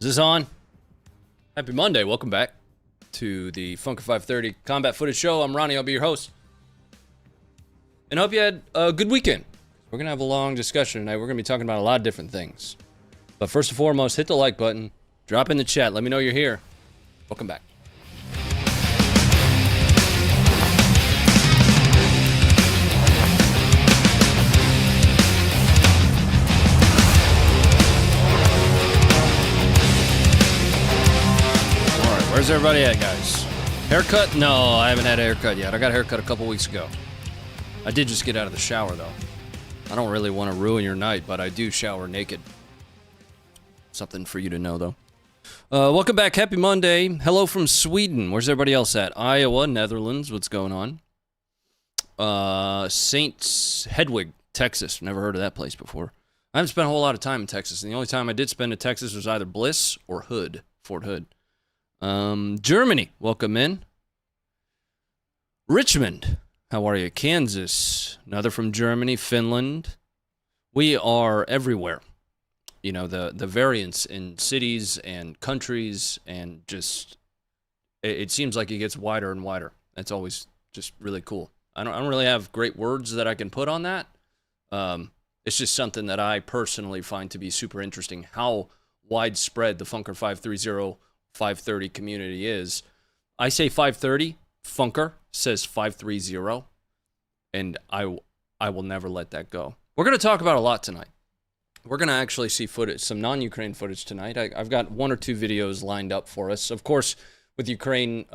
Is this on? Happy Monday. Welcome back to the Funker 530 Combat Footage Show. I'm Ronnie. I'll be your host. And I hope you had a good weekend. We're going to have a long discussion tonight. We're going to be talking about a lot of different things. But first and foremost, hit the like button. Drop in the chat. Let me know you're here. Welcome back. Where's everybody at, guys? Haircut? No, I haven't had a haircut yet. I got a haircut a couple weeks ago. I did just get out of the shower, though. I don't really want to ruin your night, but I do shower naked. Something for you to know, though. Welcome back. Happy Monday. Hello from Sweden. Where's everybody else at? Iowa, Netherlands. What's going on? St. Hedwig, Texas. Never heard of that place before. I haven't spent a whole lot of time in Texas, and the only time I did spend in Texas was either Bliss or Hood, Fort Hood. Germany, welcome in. Richmond, how are you? Kansas, another from Germany. Finland. We are everywhere. You know, the variance in cities and countries, and just, it seems like it gets wider and wider. That's always just really cool. I don't really have great words that I can put on that. It's just something that I personally find to be super interesting, how widespread the Funker 530 community is. I say 530, Funker says 530, and I will never let that go. We're going to talk about a lot tonight. We're going to actually see footage, some non-Ukraine footage tonight. I've got one or two videos lined up for us. Of course, with Ukraine,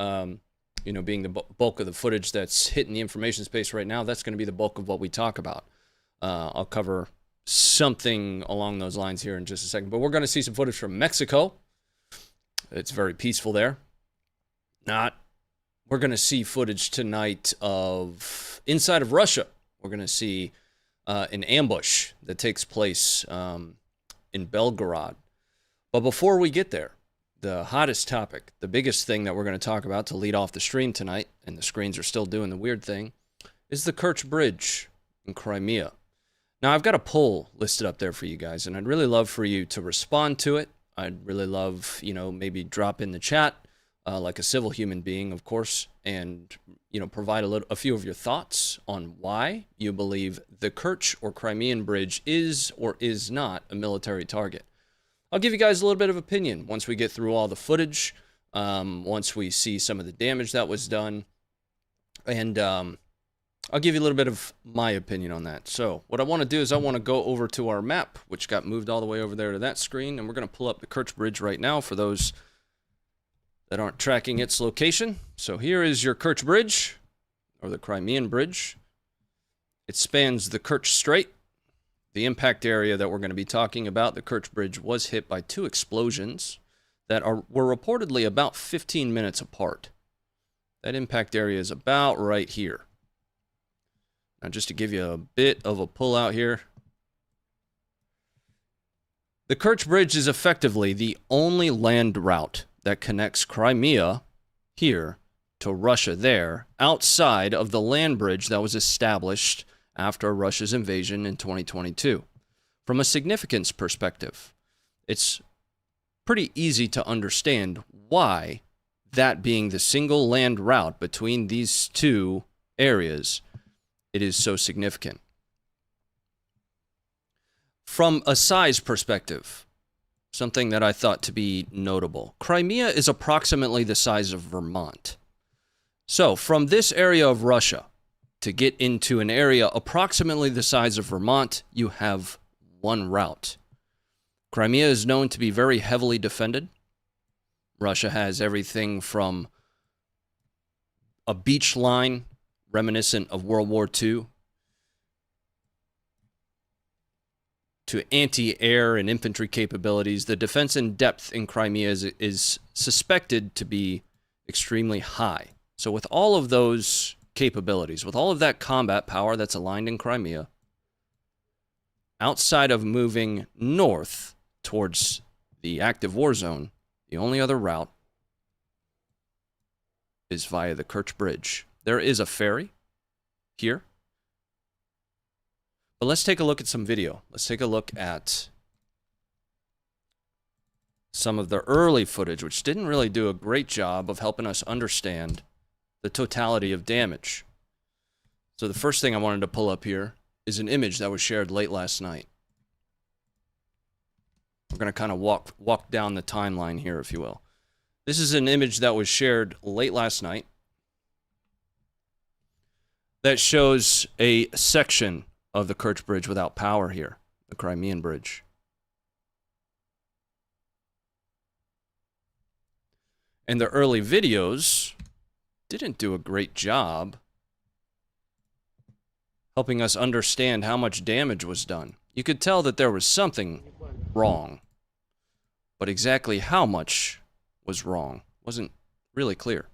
you know, being the bulk of the footage that's hitting the information space right now, that's going to be the bulk of what we talk about. I'll cover something along those lines here in just a second. But we're going to see some footage from Mexico. It's very peaceful there. We're going to see footage tonight of inside of Russia. We're going to see an ambush that takes place in Belgorod. But before we get there, the hottest topic, the biggest thing that we're going to talk about to lead off the stream tonight, and the screens are still doing the weird thing, is the Kerch Bridge in Crimea. Now, I've got a poll listed up there for you guys, and I'd really love for you to respond to it. I'd really love, you know, maybe drop in the chat like a civil human being, of course, and, you know, provide a few of your thoughts on why you believe the Kerch or Crimean Bridge is or is not a military target. I'll give you guys a little bit of opinion once we get through all the footage, once we see some of the damage that was done, and I'll give you a little bit of my opinion on that. So what I want to do is I want to go over to our map, which got moved all the way over there to that screen, and we're going to pull up the Kerch Bridge right now for those that aren't tracking its location. So here is your Kerch Bridge, or the Crimean Bridge. It spans the Kerch Strait. The impact area that we're going to be talking about, the Kerch Bridge, was hit by two explosions that were reportedly about 15 minutes apart. That impact area is about right here. Now, just to give you a bit of a pull-out here, the Kerch Bridge is effectively the only land route that connects Crimea here to Russia there, outside of the land bridge that was established after Russia's invasion in 2022. From a significance perspective, it's pretty easy to understand why that being the single land route between these two areas, it is so significant. From a size perspective, something that I thought to be notable, Crimea is approximately the size of Vermont. So from this area of Russia to get into an area approximately the size of Vermont, you have one route. Crimea is known to be very heavily defended. Russia has everything from a beach line reminiscent of World War II to anti-air and infantry capabilities. The defense in depth in Crimea is suspected to be extremely high. So with all of those capabilities, with all of that combat power that's aligned in Crimea, outside of moving north towards the active war zone, the only other route is via the Kerch Bridge. There is a ferry here. But let's take a look at some video. Let's take a look at some of the early footage, which didn't really do a great job of helping us understand the totality of damage. So the first thing I wanted to pull up here is an image that was shared late last night. We're going to kind of walk down the timeline here, if you will. This is an image that was shared late last night that shows a section of the Kerch Bridge without power here, the Crimean Bridge. And the early videos didn't do a great job helping us understand how much damage was done. You could tell that there was something wrong, but exactly how much was wrong wasn't really clear.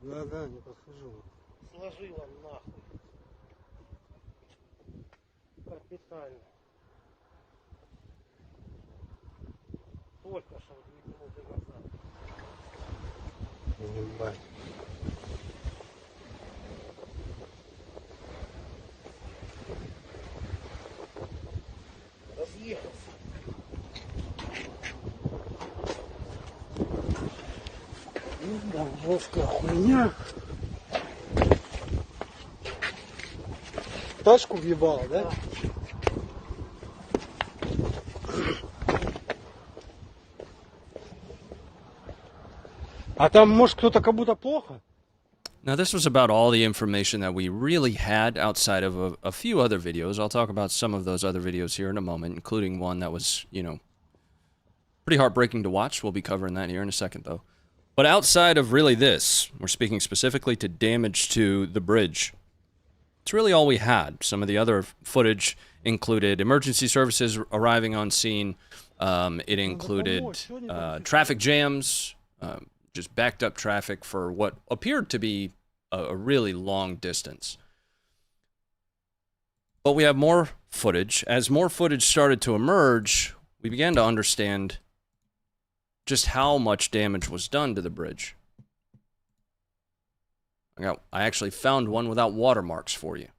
Да, не подхожу. Сложила нахуй. Капитально. Только что 2 минуты назад. Ебать. Разъехался. Да, жесткая хуйня. Тачку въебала, да? А там, может, кто-то как будто плохо? Now, this was about all the information that we really had outside of a few other videos. I'll talk about some of those other videos here in a moment, including one that was, you know, pretty heartbreaking to watch. We'll be covering that here in a second, though. But outside of really this, we're speaking specifically to damage to the bridge. It's really all we had. Some of the other footage included emergency services arriving on scene. It included traffic jams, just backed up traffic for what appeared to be a really long distance. But we have more footage. As more footage started to emerge, we began to understand just how much damage was done to the bridge. I actually found one without watermarks for you.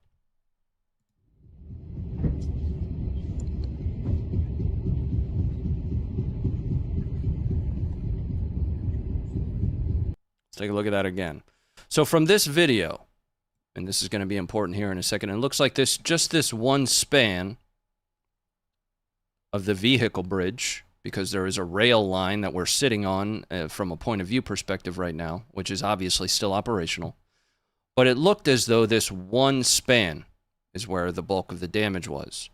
Let's take a look at that again. So from this video, and this is going to be important here in a second, it looks like just this one span of the vehicle bridge, because there is a rail line that we're sitting on from a point of view perspective right now, which is obviously still operational. But it looked as though this one span is where the bulk of the damage was.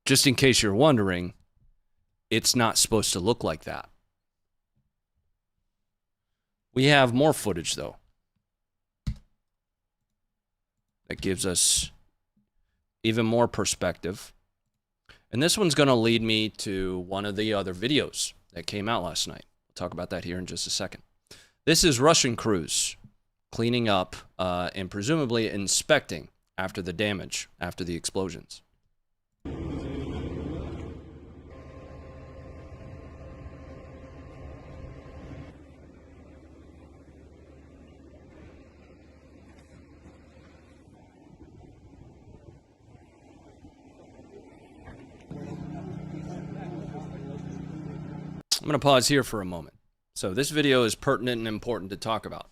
Just in case you're wondering, it's not supposed to look like that. We have more footage, though, that gives us even more perspective. And this one's going to lead me to one of the other videos that came out last night. We'll talk about that here in just a second. This is Russian crews cleaning up and presumably inspecting after the damage, after the explosions. I'm going to pause here for a moment. So this video is pertinent and important to talk about.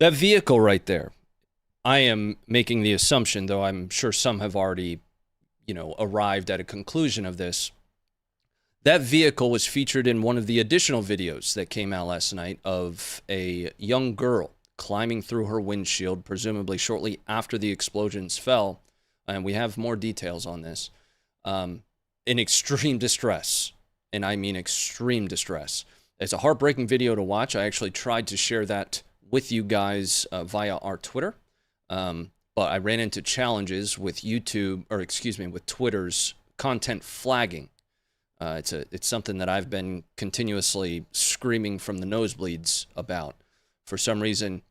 That vehicle right there, I am making the assumption, though I'm sure some have already, arrived at a conclusion of this. That vehicle was featured in one of the additional videos that came out last night of a young girl climbing through her windshield, presumably shortly after the explosions fell. And we have more details on this. In extreme distress. And I mean extreme distress. It's a heartbreaking video to watch. I actually tried to share that with you guys via our Twitter. But I ran into challenges with with Twitter's content flagging. It's something that I've been continuously screaming from the nosebleeds about. For some reason,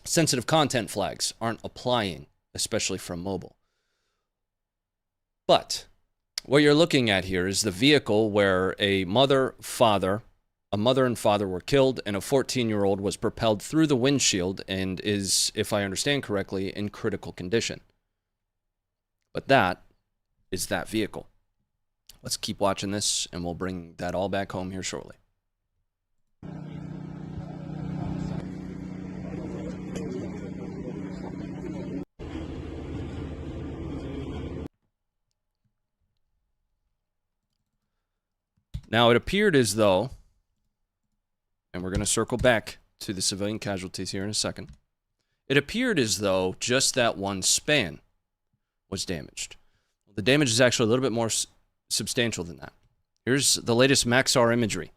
sensitive content flags aren't applying, especially from mobile. But what you're looking at here is the vehicle where a mother, father, A mother and father were killed, and a 14-year-old was propelled through the windshield and is, if I understand correctly, in critical condition. But that is that vehicle. Let's keep watching this, and we'll bring that all back home here shortly. Now, it appeared as though, and we're going to circle back to the civilian casualties here in a second, it appeared as though just that one span was damaged. The damage is actually a little bit more substantial than that. Here's the latest Maxar imagery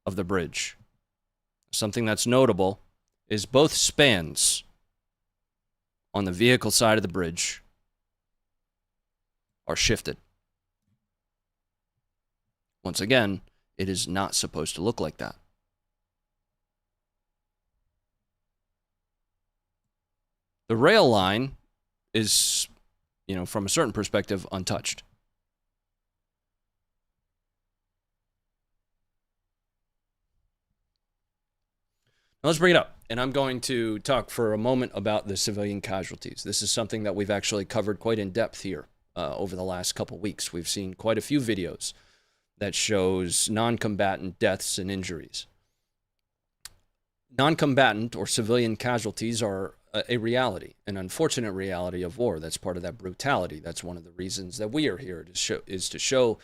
of the bridge. Something that's notable is both spans on the vehicle side of the bridge are shifted. Once again, it is not supposed to look like that. The rail line is, from a certain perspective, untouched. Now let's bring it up, and I'm going to talk for a moment about the civilian casualties. This is something that we've actually covered quite in depth here over the last couple weeks. We've seen quite a few videos that shows non-combatant deaths and injuries. Non-combatant or civilian casualties are a reality, an unfortunate reality of war. That's part of that brutality. That's one of the reasons that we are here to show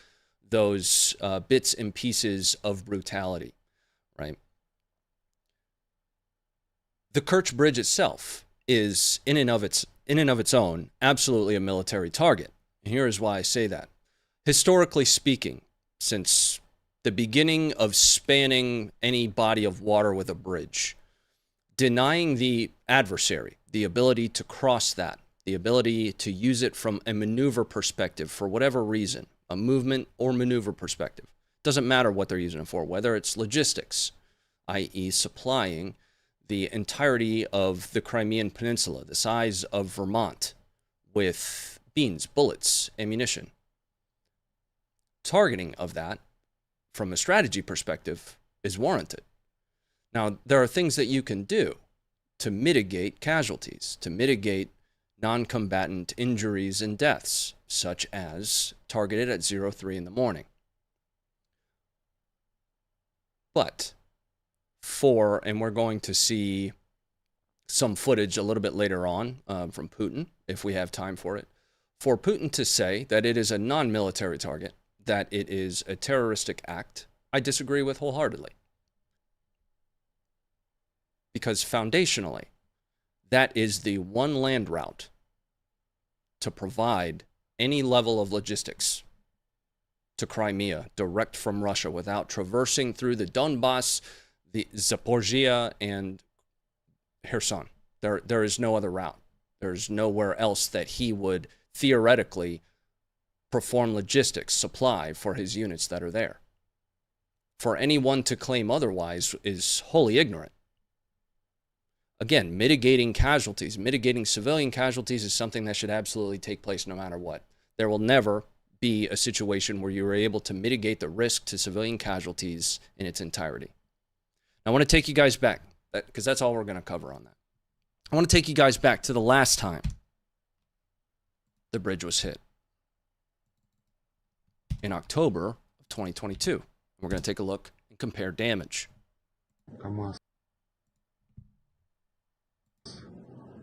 those bits and pieces of brutality, right? The Kerch Bridge itself is, in and of its own, absolutely a military target. And here is why I say that. Historically speaking, since the beginning of spanning any body of water with a bridge, denying the adversary the ability to cross that, the ability to use it from a maneuver perspective for whatever reason, a movement or maneuver perspective, doesn't matter what they're using it for, whether it's logistics, i.e. supplying the entirety of the Crimean Peninsula, the size of Vermont, with beans, bullets, ammunition. Targeting of that, from a strategy perspective, is warranted. Now, there are things that you can do to mitigate casualties, to mitigate non-combatant injuries and deaths, such as targeted at 03 in the morning. But and we're going to see some footage a little bit later on from Putin, if we have time for it, for Putin to say that it is a non-military target, that it is a terroristic act, I disagree with wholeheartedly. Because foundationally, that is the one land route to provide any level of logistics to Crimea direct from Russia without traversing through the Donbass, the Zaporizhzhia, and Kherson. There is no other route. There's nowhere else that he would theoretically perform logistics, supply for his units that are there. For anyone to claim otherwise is wholly ignorant. Again, mitigating casualties, mitigating civilian casualties is something that should absolutely take place no matter what. There will never be a situation where you are able to mitigate the risk to civilian casualties in its entirety. Now, I want to take you guys back, because that's all we're going to cover on that. I want to take you guys back to the last time the bridge was hit. In October of 2022. We're going to take a look and compare damage. КамАЗ.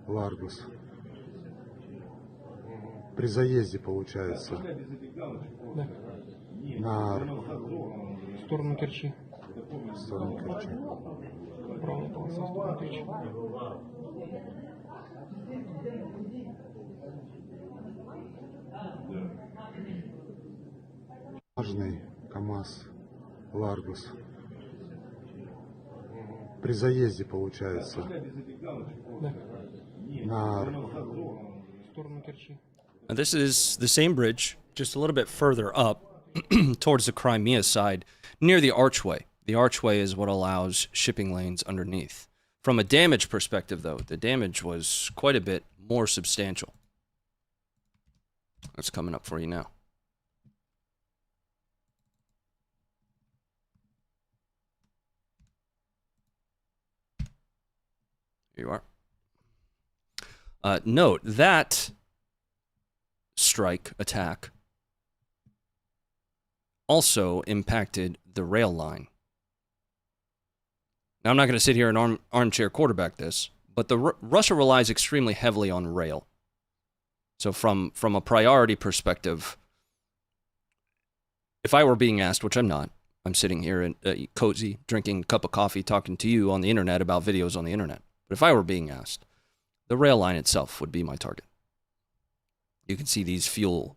Ларгус. При заезде, получается. Да. На... В сторону Керчи. В сторону Керчи. Правая полоса в сторону Керчи. КамАЗ, Ларгус. При заезде, получается. Да. На сторону Керчи. Now, this is the same bridge, just a little bit further up towards the Crimea side, near the archway. The archway is what allows shipping lanes underneath. From a damage perspective, though, the damage was quite a bit more substantial. That's coming up for you now. Here you are. Note that strike attack also impacted the rail line. Now, I'm not going to sit here and armchair quarterback this, but Russia relies extremely heavily on rail. So from a priority perspective, if I were being asked, which I'm not, I'm sitting here in cozy, drinking a cup of coffee, talking to you on the internet about videos on the internet. But if I were being asked, the rail line itself would be my target. You can see these fuel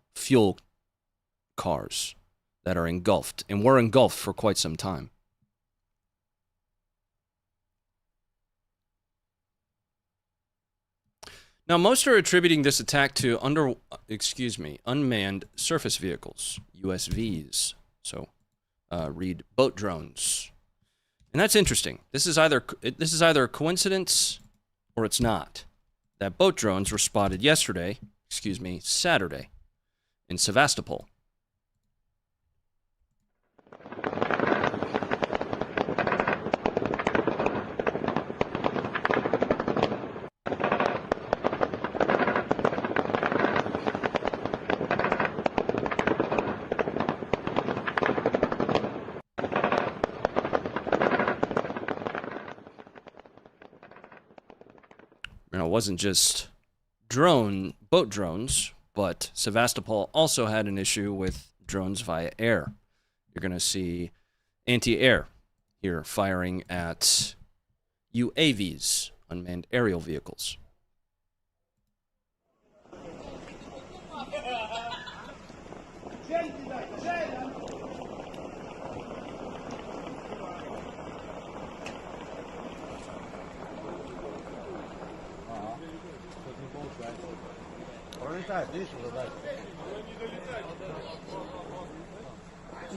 cars that are engulfed, and were engulfed for quite some time. Now, most are attributing this attack to unmanned surface vehicles, USVs. So, read boat drones, and that's interesting. This is either a coincidence or it's not. That boat drones were spotted Saturday, in Sevastopol. It wasn't just boat drones, but Sevastopol also had an issue with drones via air. You're going to see anti-air here firing at UAVs, unmanned aerial vehicles.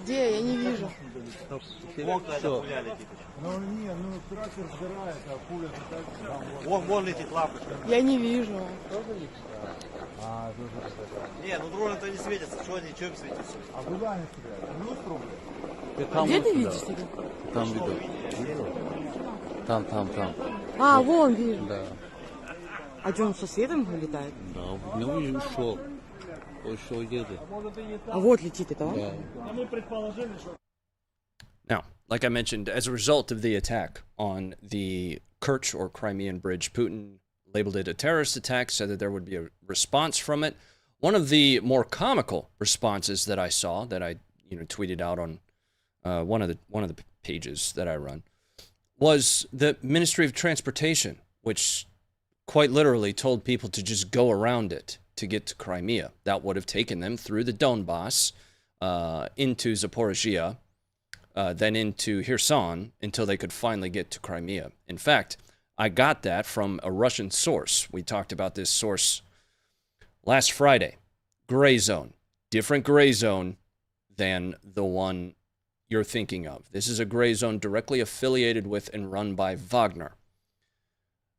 Где? Я не вижу. Вон летит лапочка. Я не вижу. Не, ну дроны-то не светятся. Что они, чем светятся? А куда они стреляют? Плюс трубы? Где ты видишь тебя? Там видел. Там. А, вон вижу. Да. А что, он со светом летает? Да, у него уже ушел. Ушел где-то. А вот летит это, Да. Now, like I mentioned, as a result of the attack on the Kerch or Crimean Bridge, Putin labeled it a terrorist attack, said that there would be a response from it. One of the more comical responses that I saw, that I tweeted out on one of the pages that I run, was the Ministry of Transportation, which quite literally told people to just go around it to get to Crimea. That would have taken them through the Donbass, into Zaporizhzhia, then into Kherson, until they could finally get to Crimea. In fact, I got that from a Russian source. We talked about this source last Friday. Gray zone. Different gray zone than the one you're thinking of. This is a gray zone directly affiliated with and run by Wagner.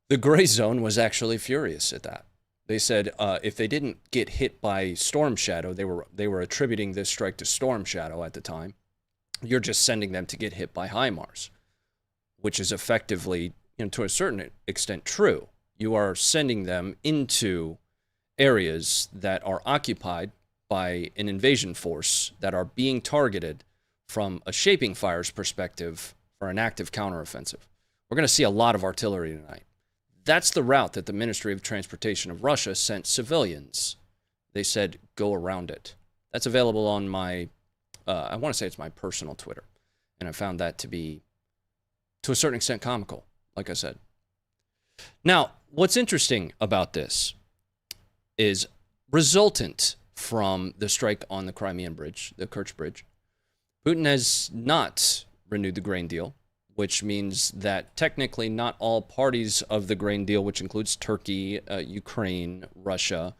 The gray zone was actually furious at that. They said if they didn't get hit by Storm Shadow, they were attributing this strike to Storm Shadow at the time. You're just sending them to get hit by HIMARS, which is effectively, to a certain extent, true. You are sending them into areas that are occupied by an invasion force that are being targeted from a shaping fires perspective for an active counteroffensive. We're going to see a lot of artillery tonight. That's the route that the Ministry of Transportation of Russia sent civilians. They said, go around it. That's available on my, I want to say it's my personal Twitter. And I found that to be, to a certain extent, comical, like I said. Now, what's interesting about this is resultant from the strike on the Crimean Bridge, the Kerch Bridge, Putin has not renewed the grain deal, which means that technically not all parties of the grain deal, which includes Turkey, Ukraine, Russia,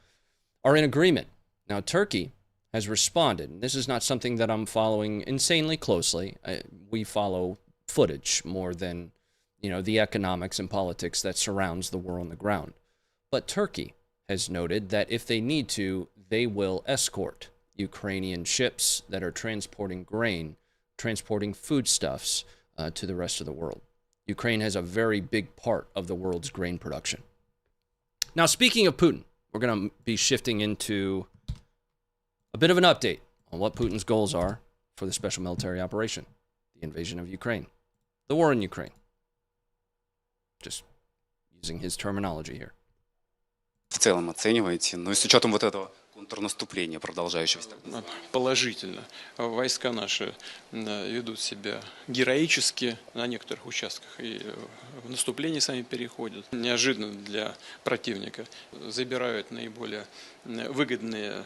are in agreement. Now, Turkey has responded. And this is not something that I'm following insanely closely. We follow footage more than, the economics and politics that surrounds the war on the ground. But Turkey has noted that if they need to, they will escort Ukrainian ships that are transporting grain, transporting foodstuffs, to the rest of the world. Ukraine has a very big part of the world's grain production. Now, speaking of Putin, we're going to be shifting into a bit of an update on what Putin's goals are for the special military operation, the invasion of Ukraine, the war in Ukraine. Just using his terminology here. В целом оцениваете, но и с учетом вот этого контрнаступления, продолжающегося. Положительно. Войска наши ведут себя героически на некоторых участках и в наступление сами переходят. Неожиданно для противника забирают наиболее выгодные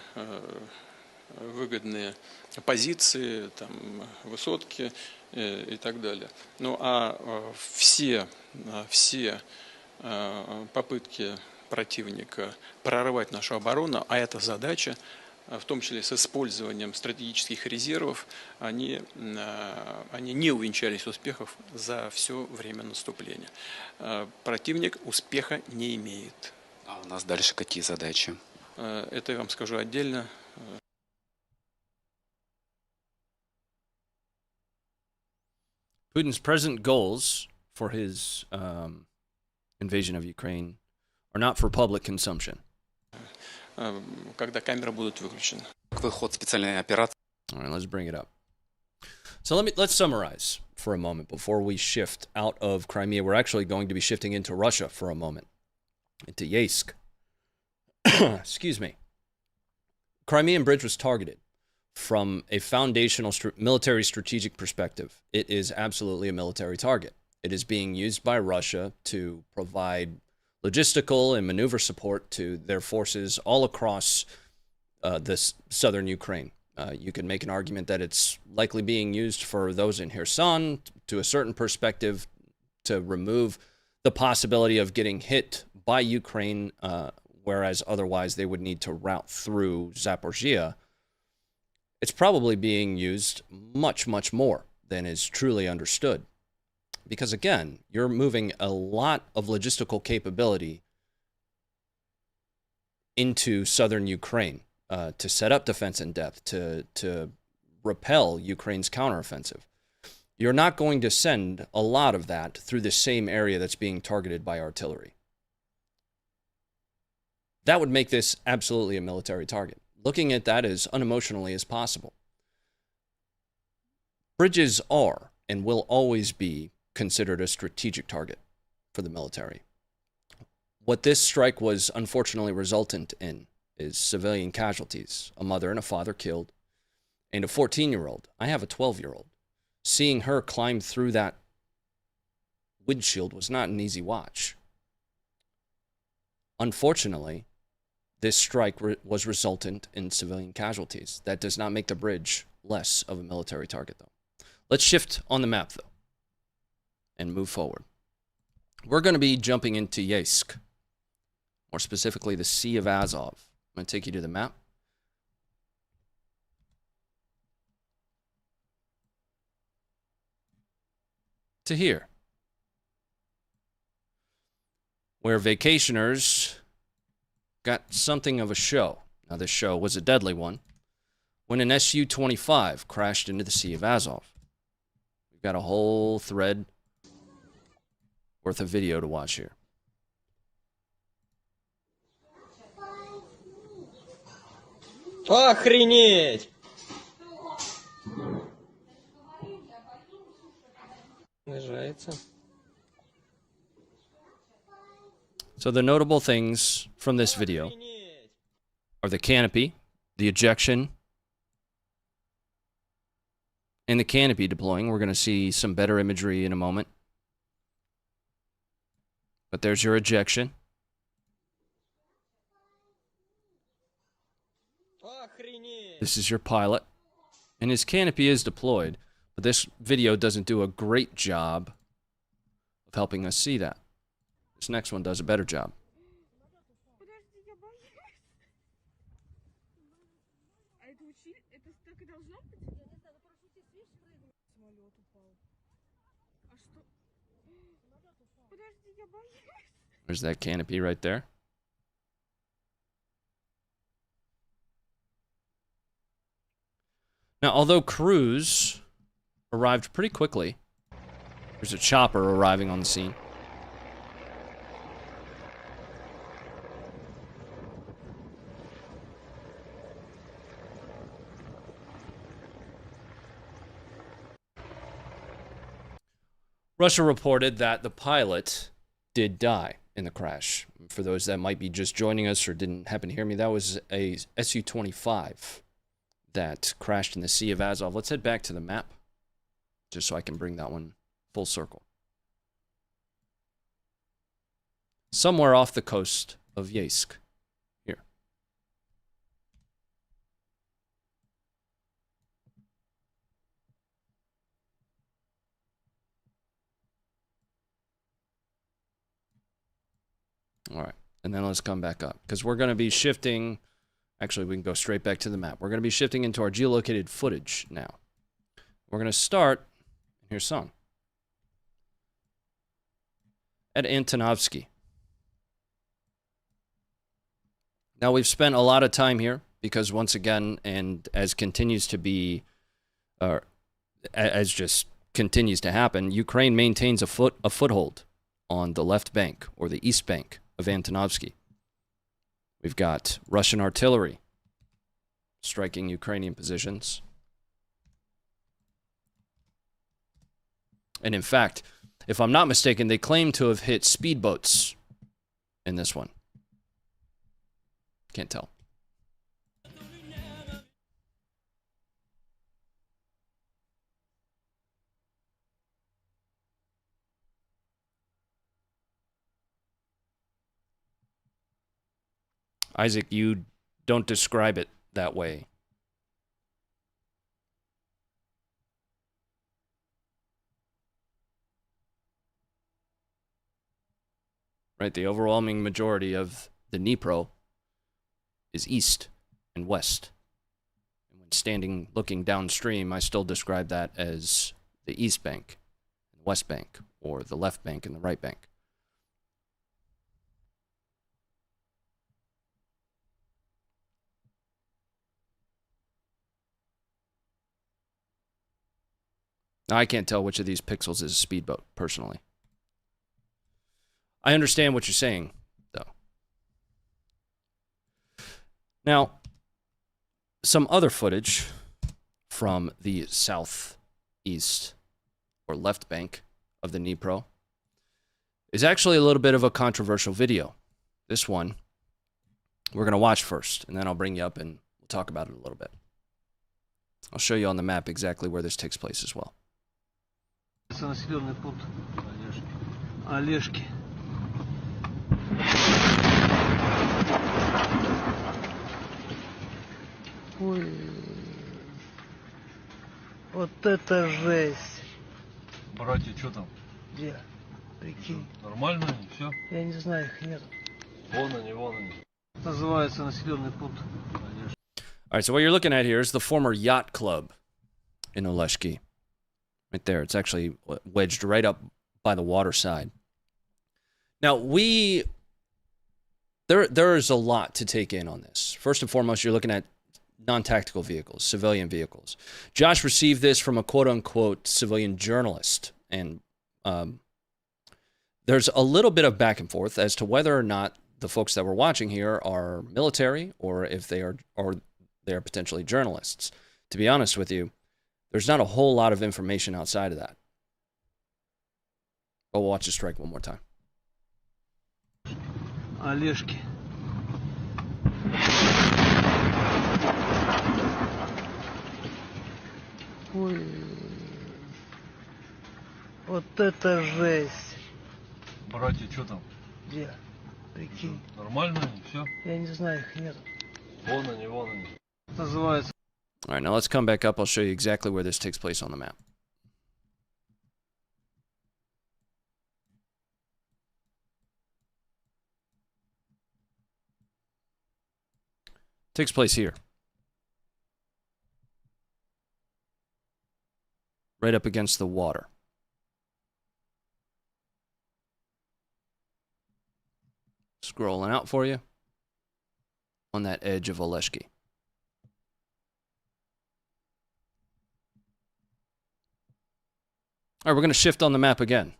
позиции, там, высотки и так далее. Ну а все попытки противника прорвать нашу оборону, а это задача, в том числе с использованием стратегических резервов, они не увенчались успехов за все время наступления. Противник успеха не имеет. А у нас дальше какие задачи? Это я вам скажу отдельно. Putin's present goals for his invasion of Ukraine are not for public consumption. Когда камеры будут выключены. Ход специальной операции. All right, let's bring it up. So let's summarize for a moment before we shift out of Crimea. We're actually going to be shifting into Russia for a moment, into Yeysk. Excuse me. Crimean Bridge was targeted from a foundational military strategic perspective. It is absolutely a military target. It is being used by Russia to provide logistical and maneuver support to their forces all across this southern Ukraine. You can make an argument that it's likely being used for those in Kherson to a certain perspective to remove the possibility of getting hit by Ukraine, whereas otherwise they would need to route through Zaporizhzhia. It's probably being used much, much more than is truly understood. Because again, you're moving a lot of logistical capability into southern Ukraine to set up defense in depth, to repel Ukraine's counteroffensive. You're not going to send a lot of that through the same area that's being targeted by artillery. That would make this absolutely a military target. Looking at that as unemotionally as possible. Bridges are and will always be considered a strategic target for the military. What this strike was unfortunately resultant in is civilian casualties, a mother and a father killed, and a 14-year-old. I have a 12-year-old. Seeing her climb through that windshield was not an easy watch. Unfortunately, this strike was resultant in civilian casualties. That does not make the bridge less of a military target, though. Let's shift on the map, though, and move forward. We're going to be jumping into Yeysk, more specifically the Sea of Azov. I'm going to take you to the map. To here, where vacationers got something of a show. Now, this show was a deadly one when an Su-25 crashed into the Sea of Azov. We've got a whole thread worth of video to watch here. Охренеть! Снижается. So the notable things from this video are the canopy, the ejection, and the canopy deploying. We're going to see some better imagery in a moment. But there's your ejection. This is your pilot. And his canopy is deployed, but this video doesn't do a great job of helping us see that. This next one does a better job. There's that canopy right there. Now, although crews arrived pretty quickly There's a chopper arriving on the scene. Russia reported that the pilot did die in the crash. For those that might be just joining us or didn't happen to hear me, that was a Su-25 that crashed in the Sea of Azov. Let's head back to the map, just so I can bring that one full circle. Somewhere off the coast of Yeysk. Here. All right. And then let's come back up, because we're going to be shifting. Actually, we can go straight back to the map. We're going to be shifting into our geolocated footage now. We're going to start, here's some, at Antonovsky. Now, we've spent a lot of time here because, once again, and as continues to be, as just continues to happen, Ukraine maintains a foothold on the left bank, or the east bank, of Antonovsky. We've got Russian artillery striking Ukrainian positions. And in fact, if I'm not mistaken, they claim to have hit speedboats in this one. Can't tell. Isaac, you don't describe it that way. Right, the overwhelming majority of the Dnipro is east and west. And when standing, looking downstream, I still describe that as the east bank, the west bank, or the left bank and the right bank. Now, I can't tell which of these pixels is a speedboat, personally. I understand what you're saying, though. Now, some other footage from the southeast, or left bank, of the Dnipro is actually a little bit of a controversial video. This one, we're going to watch first, and then I'll bring you up and we'll talk about it a little bit. I'll show you on the map exactly where this takes place as well. Населенный пункт Oleshky. Ой, вот это жесть. Братья, что там? Где? Прикинь. Нормально они, все? Я не знаю, их нет. Вон они, вон они. Называется населенный пункт. All right, so what you're looking at here is the former yacht club in Oleshky. Right there. It's actually wedged right up by the water side. Now, there is a lot to take in on this. First and foremost, you're looking at non-tactical vehicles, civilian vehicles. Josh received this from a quote-unquote civilian journalist, and there's a little bit of back and forth as to whether or not the folks that we're watching here are military or if they are potentially journalists. To be honest with you, there's not a whole lot of information outside of that. But we'll watch the strike one more time. Oleshky. Ой, вот это жесть. Братья, что там? Где? Прикинь. Нормально они, все? Я не знаю, их нет. Вон они, вон они. Называется. All right, now let's come back up. I'll show you exactly where this takes place on the map. Takes place here. Right up against the water. Scrolling out for you on that edge of Oleshky. All right, we're going to shift on the map again.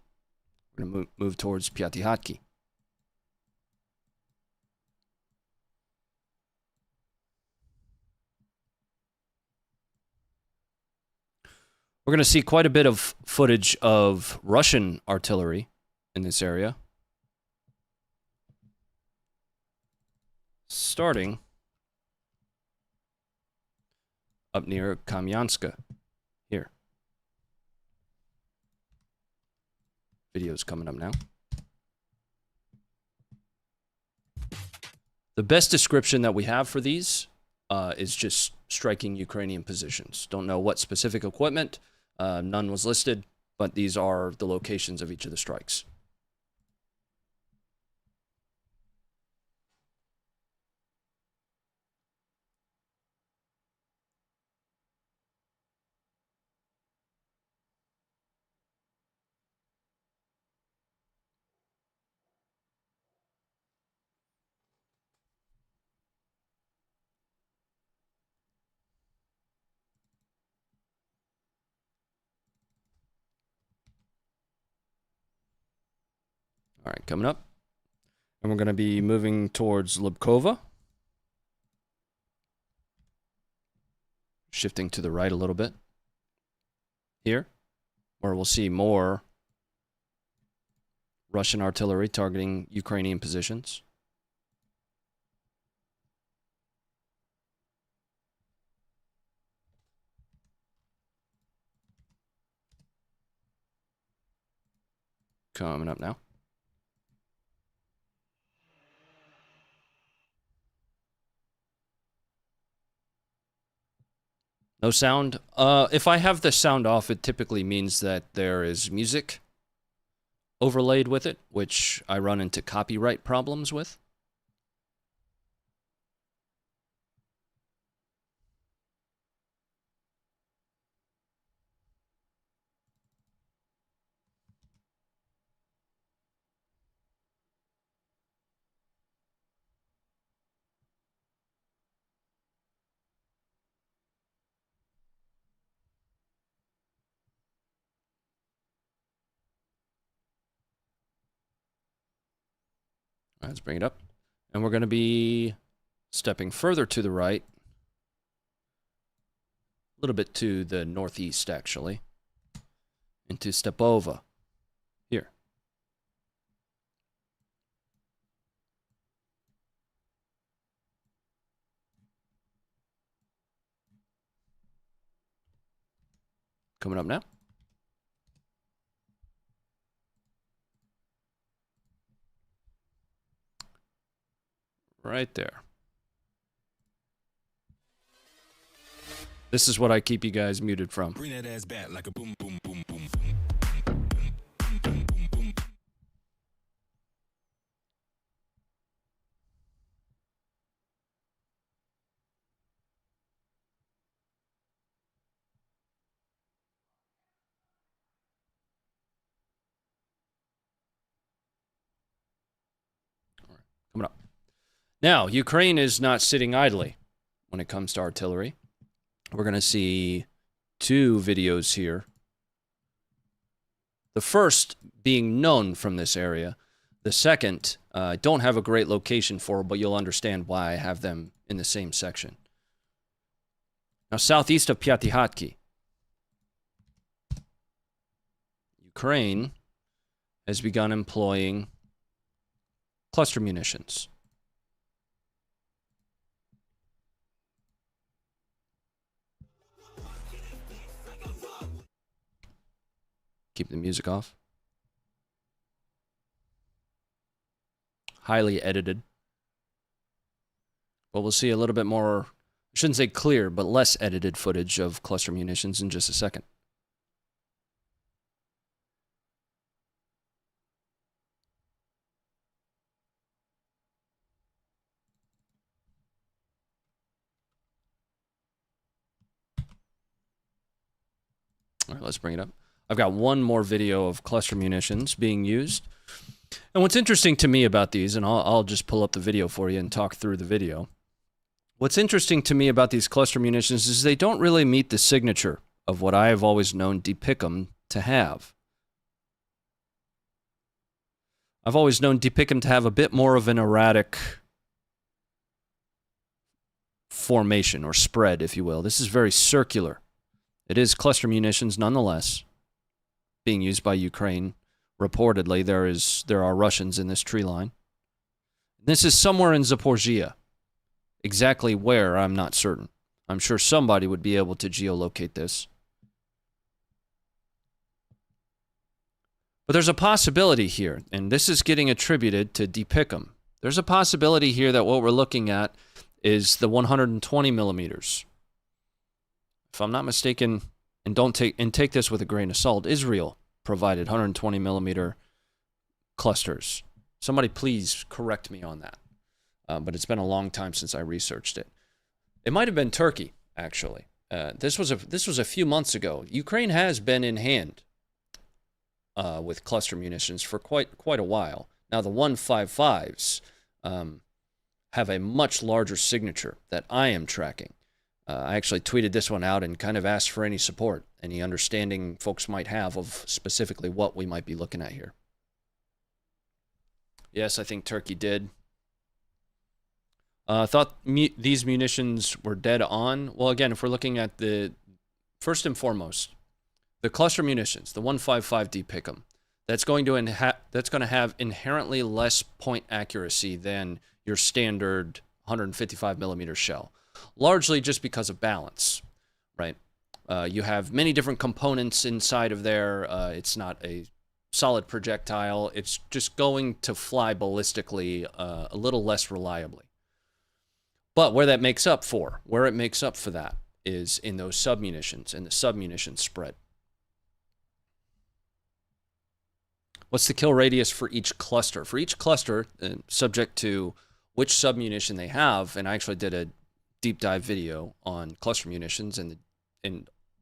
We're going to move towards Pyatyhatki. We're going to see quite a bit of footage of Russian artillery in this area. Starting up near Kamyanska, here. Video's coming up now. The best description that we have for these is just striking Ukrainian positions. Don't know what specific equipment. None was listed, but these are the locations of each of the strikes. All right, coming up. And we're going to be moving towards Lubkova. Shifting to the right a little bit. Here, where we'll see more Russian artillery targeting Ukrainian positions. Coming up now. No sound. If I have the sound off, it typically means that there is music overlaid with it, which I run into copyright problems with. Let's bring it up. And we're going to be stepping further to the right. A little bit to the northeast, actually. Into Stepova. Here. Coming up now. Right there. This is what I keep you guys muted from. Bring that ass back like a boom, boom, boom, boom, boom. Coming up. Now, Ukraine is not sitting idly when it comes to artillery. We're going to see two videos here. The first being known from this area. The second, I don't have a great location for, but you'll understand why I have them in the same section. Now, southeast of Pyatyhatki, Ukraine has begun employing cluster munitions. Keep the music off. Highly edited. But we'll see a little bit more, I shouldn't say clear, but less edited footage of cluster munitions in just a second. All right, let's bring it up. I've got one more video of cluster munitions being used. And what's interesting to me about these, and I'll just pull up the video for you and talk through the video. What's interesting to me about these cluster munitions is they don't really meet the signature of what I have always known DPICM to have. I've always known Deepikam to have a bit more of an erratic formation or spread, if you will. This is very circular. It is cluster munitions nonetheless, being used by Ukraine. Reportedly, there are Russians in this tree line. This is somewhere in Zaporizhzhia. Exactly where, I'm not certain. I'm sure somebody would be able to geolocate this. But there's a possibility here, and this is getting attributed to Deepikam. There's a possibility here that what we're looking at is the 120 millimeters. If I'm not mistaken, and take this with a grain of salt, Israel provided 120 millimeter clusters. Somebody please correct me on that. But it's been a long time since I researched it. It might have been Turkey, actually. This was a few months ago. Ukraine has been in hand with cluster munitions for quite a while. Now the 155s have a much larger signature that I am tracking. I actually tweeted this one out and kind of asked for any support, any understanding folks might have of specifically what we might be looking at here. Yes, I think Turkey did. I thought these munitions were dead on. Well, again, if we're looking at the, first and foremost, the cluster munitions, the 155D Pick'em, that's going to have inherently less point accuracy than your standard 155 millimeter shell, largely just because of balance, right? You have many different components inside of there. It's not a solid projectile. It's just going to fly ballistically a little less reliably. But where it makes up for that is in those submunitions and the submunition spread. What's the kill radius for each cluster? For each cluster, subject to which submunition they have, and I actually did a deep dive video on cluster munitions and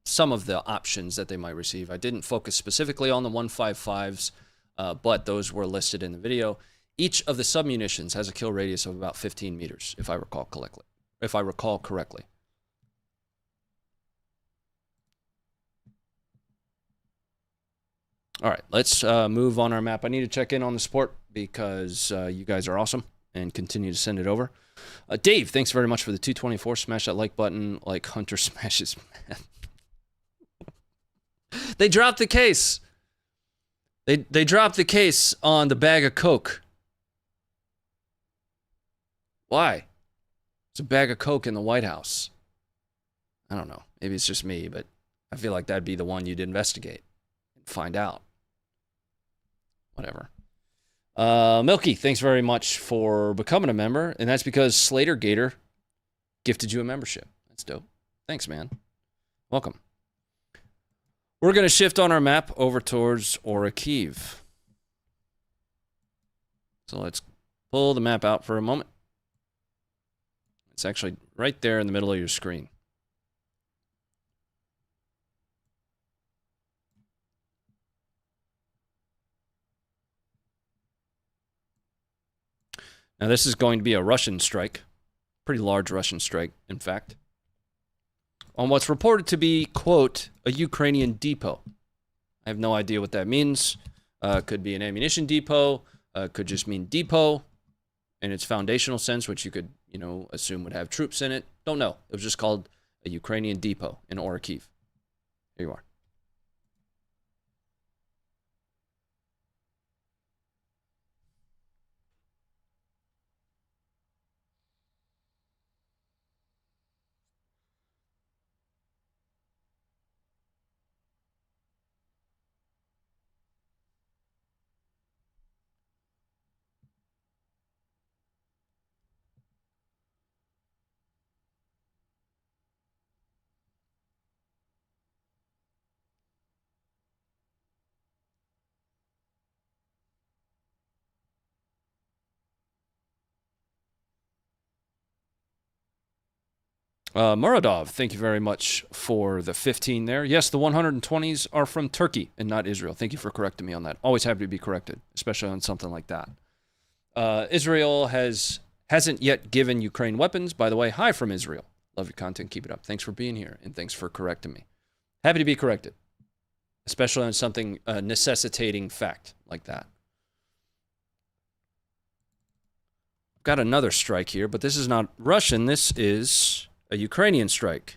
some of the options that they might receive. I didn't focus specifically on the 155s, but those were listed in the video. Each of the submunitions has a kill radius of about 15 meters, if I recall correctly. All right, let's move on our map. I need to check in on the support because you guys are awesome and continue to send it over. Dave, thanks very much for the 224. Smash that like button like Hunter smashes. They dropped the case. They dropped the case on the bag of Coke. Why? It's a bag of Coke in the White House. I don't know. Maybe it's just me, but I feel like that'd be the one you'd investigate and find out. Whatever. Milky, thanks very much for becoming a member, and that's because Slater Gator gifted you a membership. That's dope. Thanks, man. Welcome. We're going to shift on our map over towards Orikhiv. So let's pull the map out for a moment. It's actually right there in the middle of your screen. Now this is going to be a Russian strike. Pretty large Russian strike, in fact. On what's reported to be, quote, a Ukrainian depot. I have no idea what that means. Could be an ammunition depot. Could just mean depot in its foundational sense, which you could, assume would have troops in it. Don't know. It was just called a Ukrainian depot in Orikhiv. Here you are. Muradov, thank you very much for the 15 there. Yes, the 120s are from Turkey and not Israel. Thank you for correcting me on that. Always happy to be corrected, especially on something like that. Israel hasn't yet given Ukraine weapons. By the way, hi from Israel. Love your content. Keep it up. Thanks for being here, and thanks for correcting me. Happy to be corrected, especially on something necessitating fact like that. got another strike here, but this is not Russian. This is a Ukrainian strike.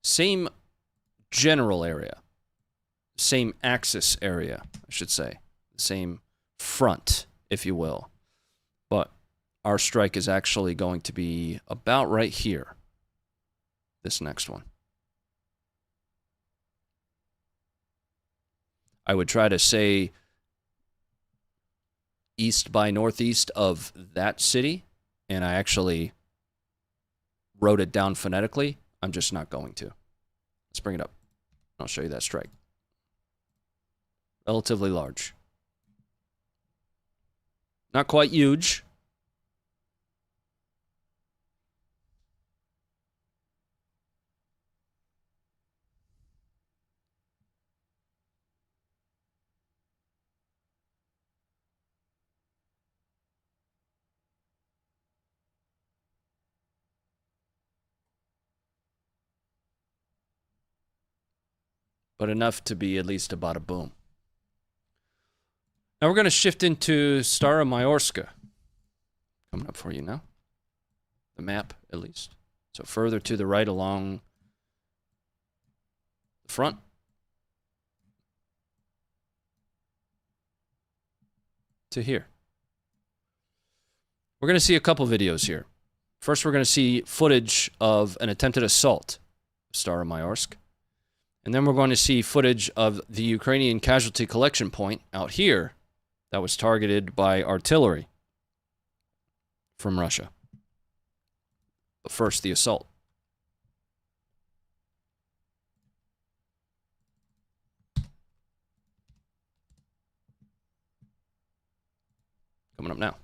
Same general area. Same axis area, I should say. Same front, if you will. But our strike is actually going to be about right here. This next one. I would try to say east by northeast of that city, and I actually wrote it down phonetically. I'm just not going to. Let's bring it up. I'll show you that strike. Relatively large. Not quite huge. But enough to be at least about a boom. Now we're going to shift into Staromlynivka. Coming up for you now. The map, at least. So further to the right along the front. To here. We're going to see a couple videos here. First, we're going to see footage of an attempted assault of Staromlynivka. And then we're going to see footage of the Ukrainian casualty collection point out here that was targeted by artillery from Russia. But first, the assault. Coming up now.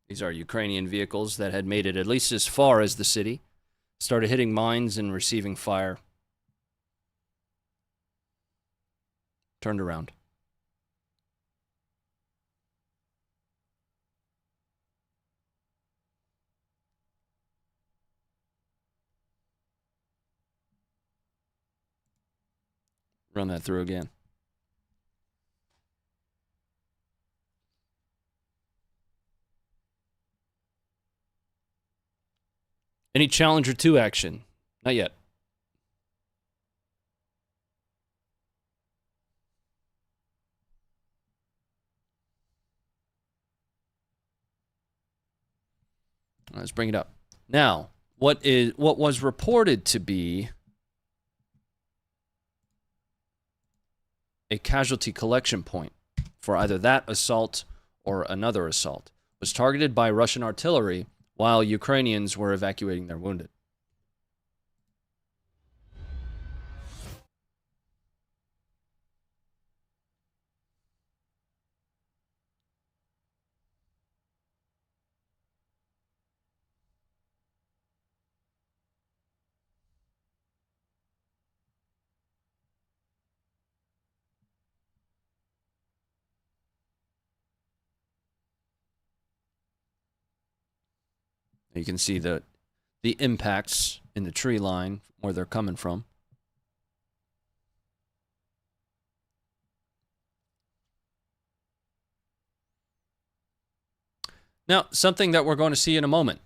These are Ukrainian vehicles that had made it at least as far as the city. Started hitting mines and receiving fire. Turned around. Run that through again. Any Challenger 2 action? Not yet. Let's bring it up. Now, what was reported to be a casualty collection point for either that assault or another assault was targeted by Russian artillery while Ukrainians were evacuating their wounded. You can see the impacts in the tree line where they're coming from. Now, something that we're going to see in a moment,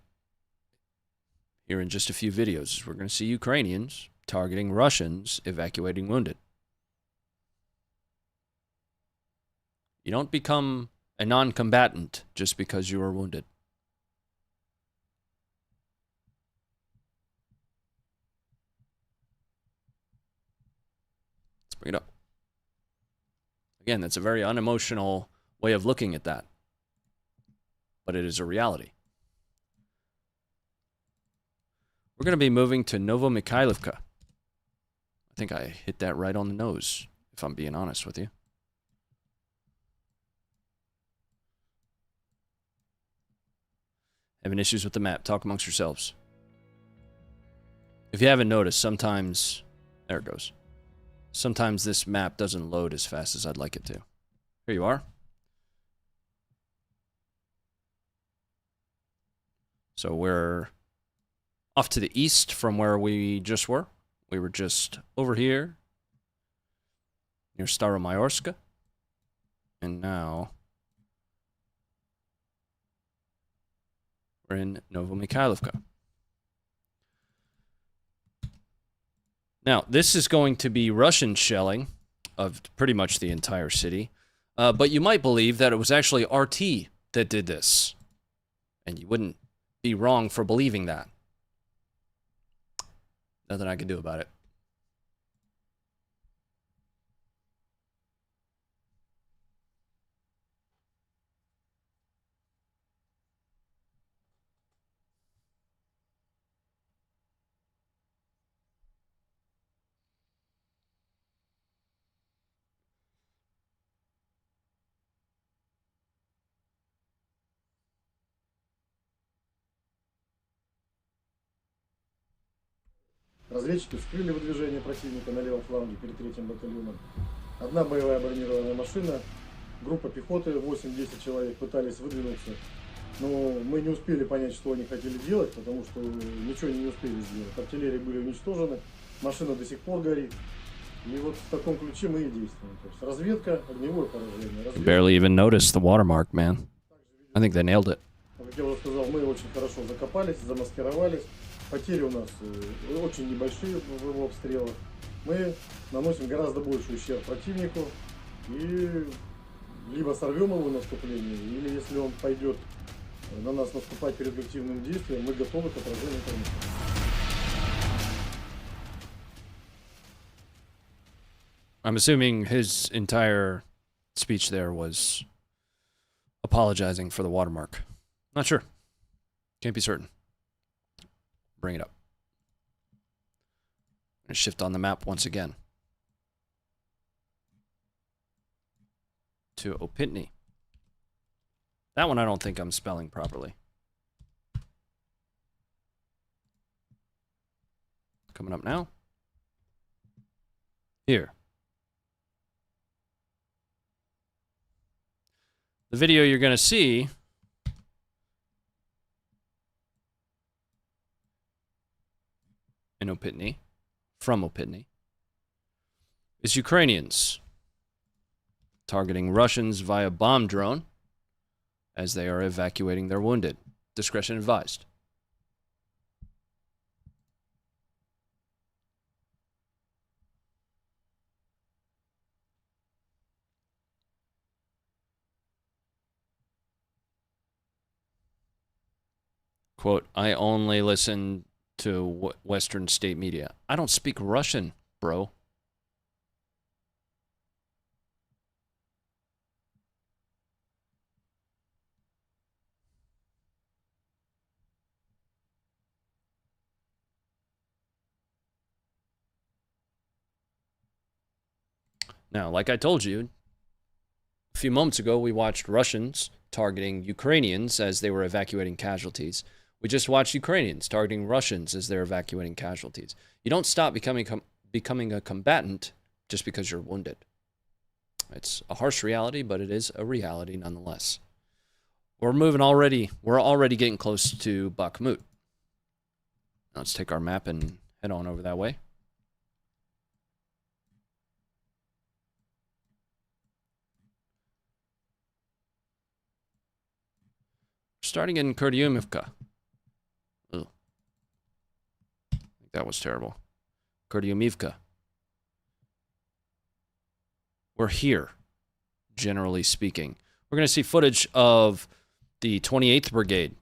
here in just a few videos, is we're going to see Ukrainians targeting Russians evacuating wounded. You don't become a non-combatant just because you are wounded. Bring it up. Again, that's a very unemotional way of looking at that. But it is a reality. We're going to be moving to Novomykhailivka. I think I hit that right on the nose, if I'm being honest with you. Having issues with the map. Talk amongst yourselves. If you haven't noticed, sometimes... There it goes. Sometimes this map doesn't load as fast as I'd like it to. Here you are. So we're off to the east from where we just were. We were just over here near Staromlynivka. And now We're in Novomykhailivka. Now, this is going to be Russian shelling of pretty much the entire city. But you might believe that it was actually RT that did this. And you wouldn't be wrong for believing that. Nothing I can do about it. Разведчики вскрыли выдвижение противника на левом фланге перед 3-м батальоном. Одна боевая бронированная машина, группа пехоты, 8-10 человек пытались выдвинуться. Но мы не успели понять, что они хотели делать, потому что ничего не успели сделать. Артиллерии были уничтожены, машина до сих пор горит. И вот в таком ключе мы и действуем. То есть разведка, огневое поражение. Разведка. Barely even noticed the watermark, man. I think they nailed it. Как я уже сказал, мы очень хорошо закопались, замаскировались. Потери у нас очень небольшие в его обстрелах. Мы наносим гораздо больший ущерб противнику и либо сорвем его наступление, или если он пойдет на нас наступать перед активным действием, мы готовы к отражению конфликта. I'm assuming his entire speech there was apologizing for the watermark. Not sure. Can't be certain. Bring it up. And shift on the map once again to Opytne. That one I don't think I'm spelling properly. Coming up now. Here. The video you're going to see in Opytne, from Opytne, is Ukrainians targeting Russians via bomb drone as they are evacuating their wounded. Discretion advised. Quote, I only listen to Western state media. I don't speak Russian, bro. Now, like I told you, a few moments ago, we watched Russians targeting Ukrainians as they were evacuating casualties. We just watched Ukrainians targeting Russians as they're evacuating casualties. You don't stop becoming a combatant just because you're wounded. It's a harsh reality, but it is a reality nonetheless. We're already getting close to Bakhmut. Now let's take our map and head on over that way. Starting in Kherson. Oh, I think that was terrible. Kherson. We're here, generally speaking. We're going to see footage of the 28th Brigade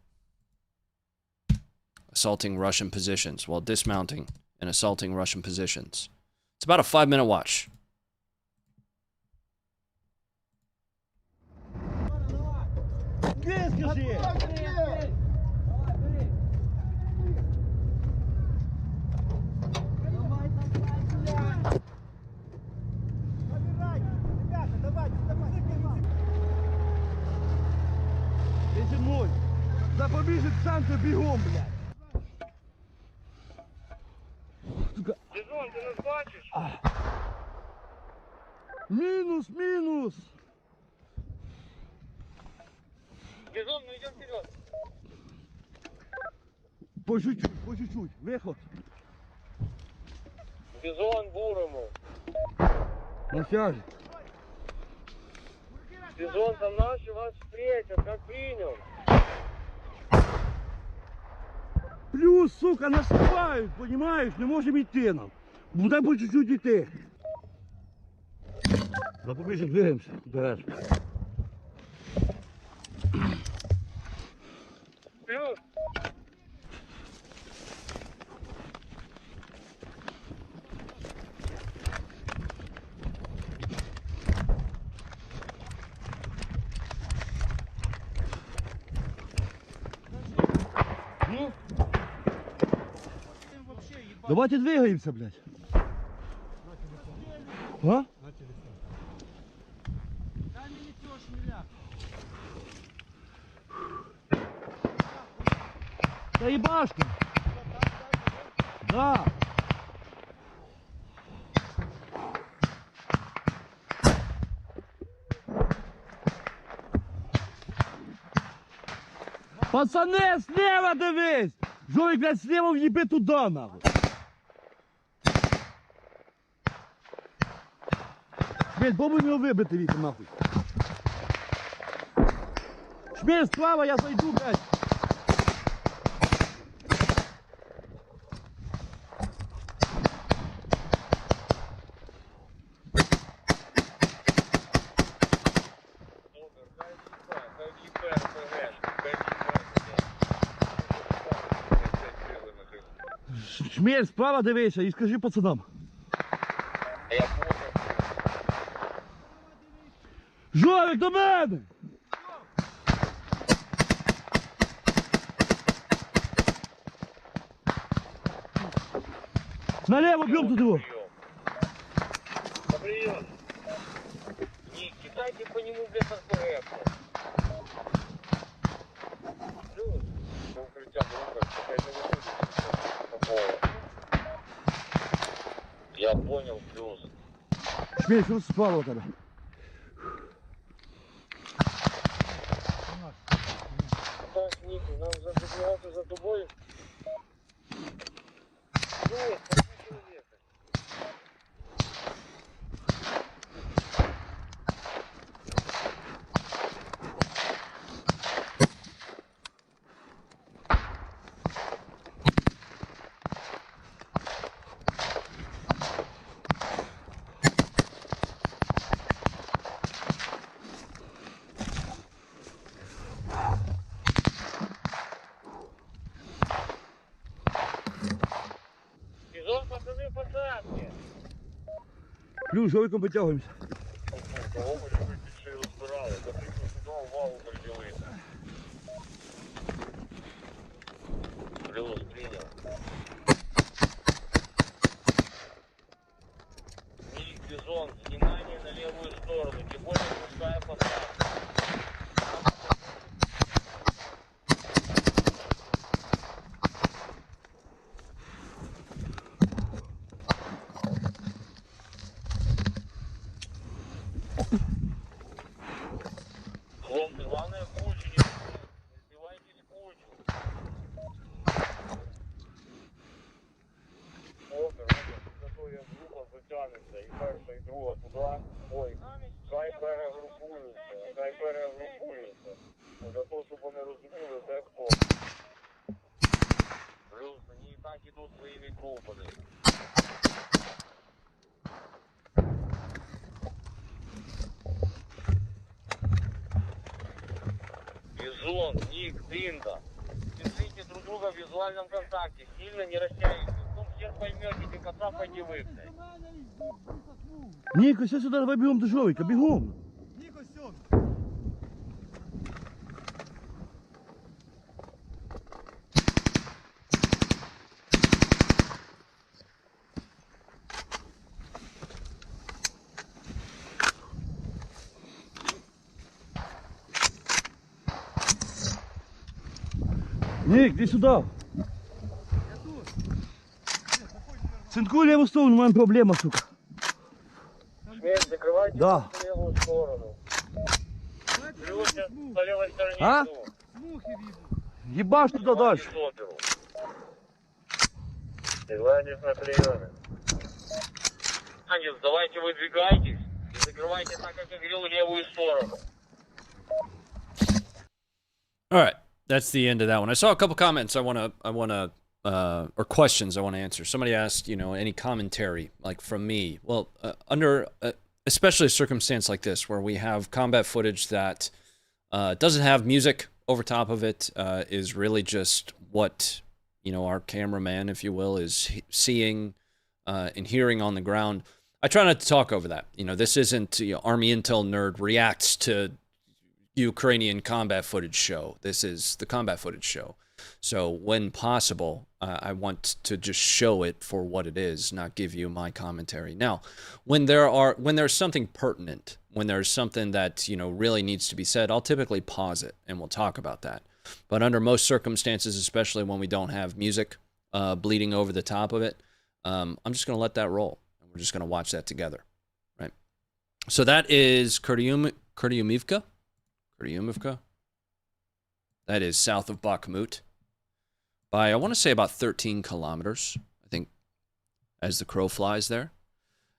assaulting Russian positions while dismounting and assaulting Russian positions. It's about a 5-minute watch. Запобіжить центр бігом, блядь. Бізон, ти нас бачиш? Мінус, мінус. Бізон, ми йдемо вперед. По чуть-чуть, виход. Бізон, бурому. На сяжі. Бізон, там наши вас встретят, как принял. Плюс, сука, насипають, понімаєш, не можемо йти нам. Будемо по чуть-чуть йти. Запобіжжя, двигаємося. Вперед. Плюс. Ну? Давайте двигаемся, блядь. А? Да ебашка. Да. Пацаны, слева дивись! Жорик, блядь, слева в'їби туди, нахуй. Шмель, бомбу не вибити, Віка, нахуй. Шмель, справа, я зайду, блядь. Шмель, справа дивися і скажи пацанам. Я понял. Жорик, до мене! Налево бьем тут его. Прием. Не кидайте по нему без РПГ. Плюс. По укрытиям руках, какая-то выходит. Я понял, плюс. Шмель, что спало у тебя? Так, Нику, нам забегаться за тобой. Плюс, человека. Сезон, пацаны, посадки. Плюс, Жориком потягуємося. Кого ми ще більше розбирали, до прикладу валу приділити. Плюс, прийняв. Милик, Бизон, внимание на левую сторону, тем более пустая посадка. Хлопцы, главное в кучу не сбивайтесь в кучу. Опер, зато я група затягнеться, і перша, і друга туди. Ой, хай перегрупуються. Для того, щоб вони розуміли, де хто. Плюс, вони і так ідуть своїми групами. Бизон, Ник, Динда. Держите друг друга в визуальном контакте. Сильно не растягивайтесь. Ну, всех поймете, ты кота пойди выгнать. Ніко, все сюди, давай бігом до Жорика, бігом. Ніко, сьом. Ник, иди сюда. Цинкуй левую сторону, у меня проблема, сука. Шмель, закрывайте Да. левую сторону. Плюс сейчас по левой стороне А? иду. Мухи видно. Ебашь туда дальше. Оперу. Сигнальник на приеме. Ангел, давайте выдвигайтесь и закрывайте так, как я говорил, левую сторону. All right, that's the end of that one. I saw a couple comments I wanna or questions I want to answer. Somebody asked, you know, any commentary like from me. Well, under especially a circumstance like this where we have combat footage that doesn't have music over top of it, is really just what, you know, our cameraman, if you will, is seeing and hearing on the ground. I try not to talk over that. You know, this isn't, you know, Army Intel Nerd reacts to Ukrainian combat footage show. This is the combat footage show. So when possible, I want to just show it for what it is, not give you my commentary. Now, when there's something pertinent, when there's something that, you know, really needs to be said, I'll typically pause it and we'll talk about that. But under most circumstances, especially when we don't have music bleeding over the top of it, I'm just going to let that roll. We're just going to watch that together, right? So that is Kherson. That is south of Bakhmut by, I want to say, about 13 kilometers, I think, as the crow flies there.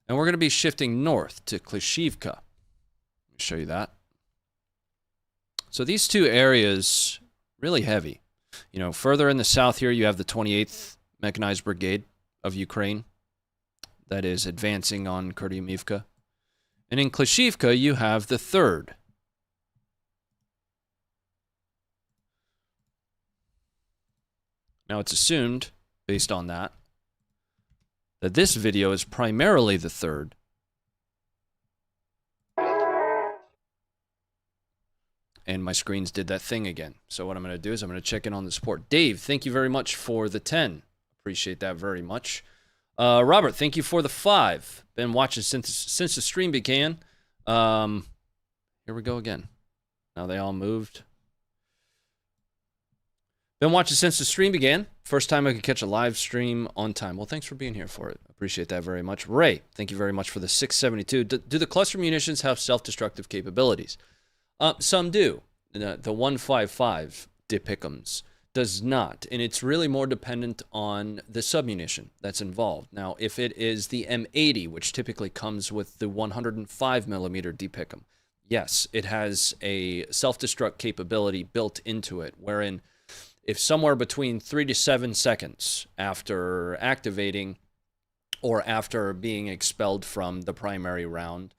And we're going to be shifting north to Klishchiivka. Let me show you that. So these two areas, really heavy. You know, further in the south here, you have the 28th Mechanized Brigade of Ukraine that is advancing on Kherson. And in Klishchiivka, you have the 3rd. Now, it's assumed, based on that this video is primarily the 3rd. And my screens did that thing again. So what I'm going to do is I'm going to check in on the support. Dave, thank you very much for the 10. Appreciate that very much. Robert, thank you for the 5. Been watching since the stream began. Here we go again. Now they all moved. Been watching since the stream began. First time I could catch a live stream on time. Well, thanks for being here for it. Appreciate that very much. Ray, thank you very much for the 672. Do the cluster munitions have self-destructive capabilities? Some do. The 155 Dipicums does not, and it's really more dependent on the submunition that's involved. Now, if it is the M80, which typically comes with the 105 millimeter Dipicum, yes, it has a self-destruct capability built into it, wherein if somewhere between 3 to 7 seconds after activating or after being expelled from the primary round,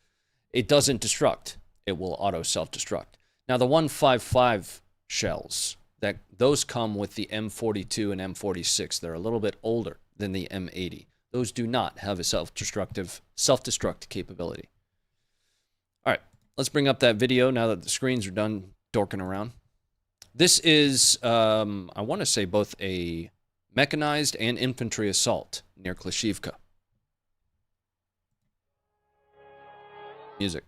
it doesn't destruct, it will auto self-destruct. Now, the 155 shells, those come with the M42 and M46. They're a little bit older than the M80. Those do not have a self-destruct capability. All right, let's bring up that video now that the screens are done dorking around. This is, I want to say, both a mechanized and infantry assault near Klishchiivka. Music.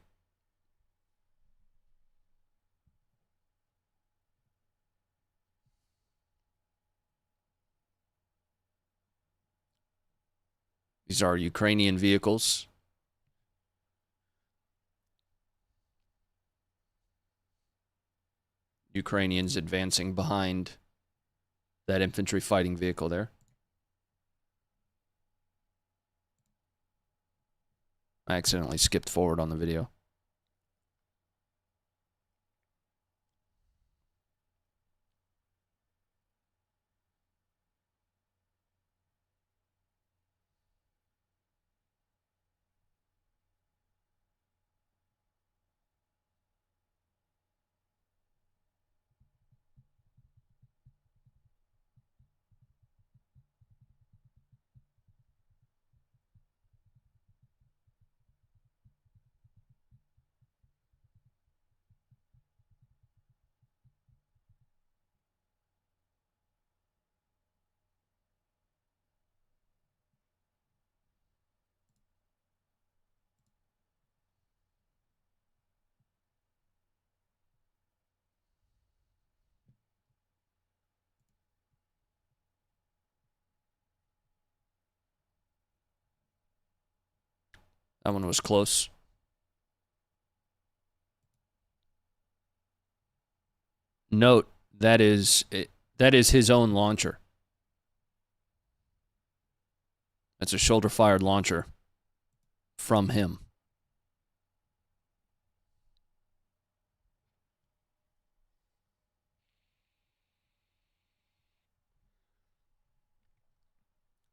These are Ukrainian vehicles. Ukrainians advancing behind that infantry fighting vehicle there. I accidentally skipped forward on the video. That one was close. Note, that is his own launcher. That's a shoulder-fired launcher from him.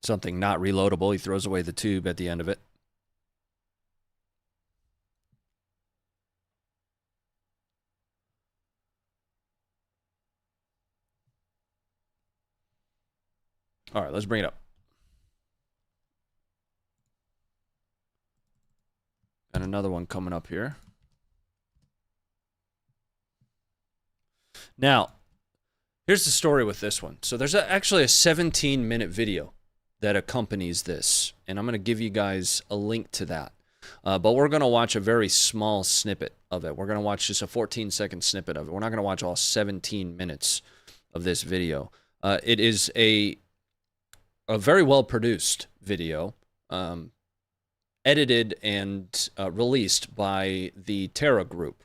something not reloadable. He throws away the tube at the end of it. All right, let's bring it up. And another one coming up here. Now, here's the story with this one. So there's actually a 17-minute video that accompanies this, and I'm going to give you guys a link to that. But we're going to watch a very small snippet of it. We're going to watch just a 14-second snippet of it. We're not going to watch all 17 minutes of this video. It is a very well-produced video, edited and released by the Terra Group.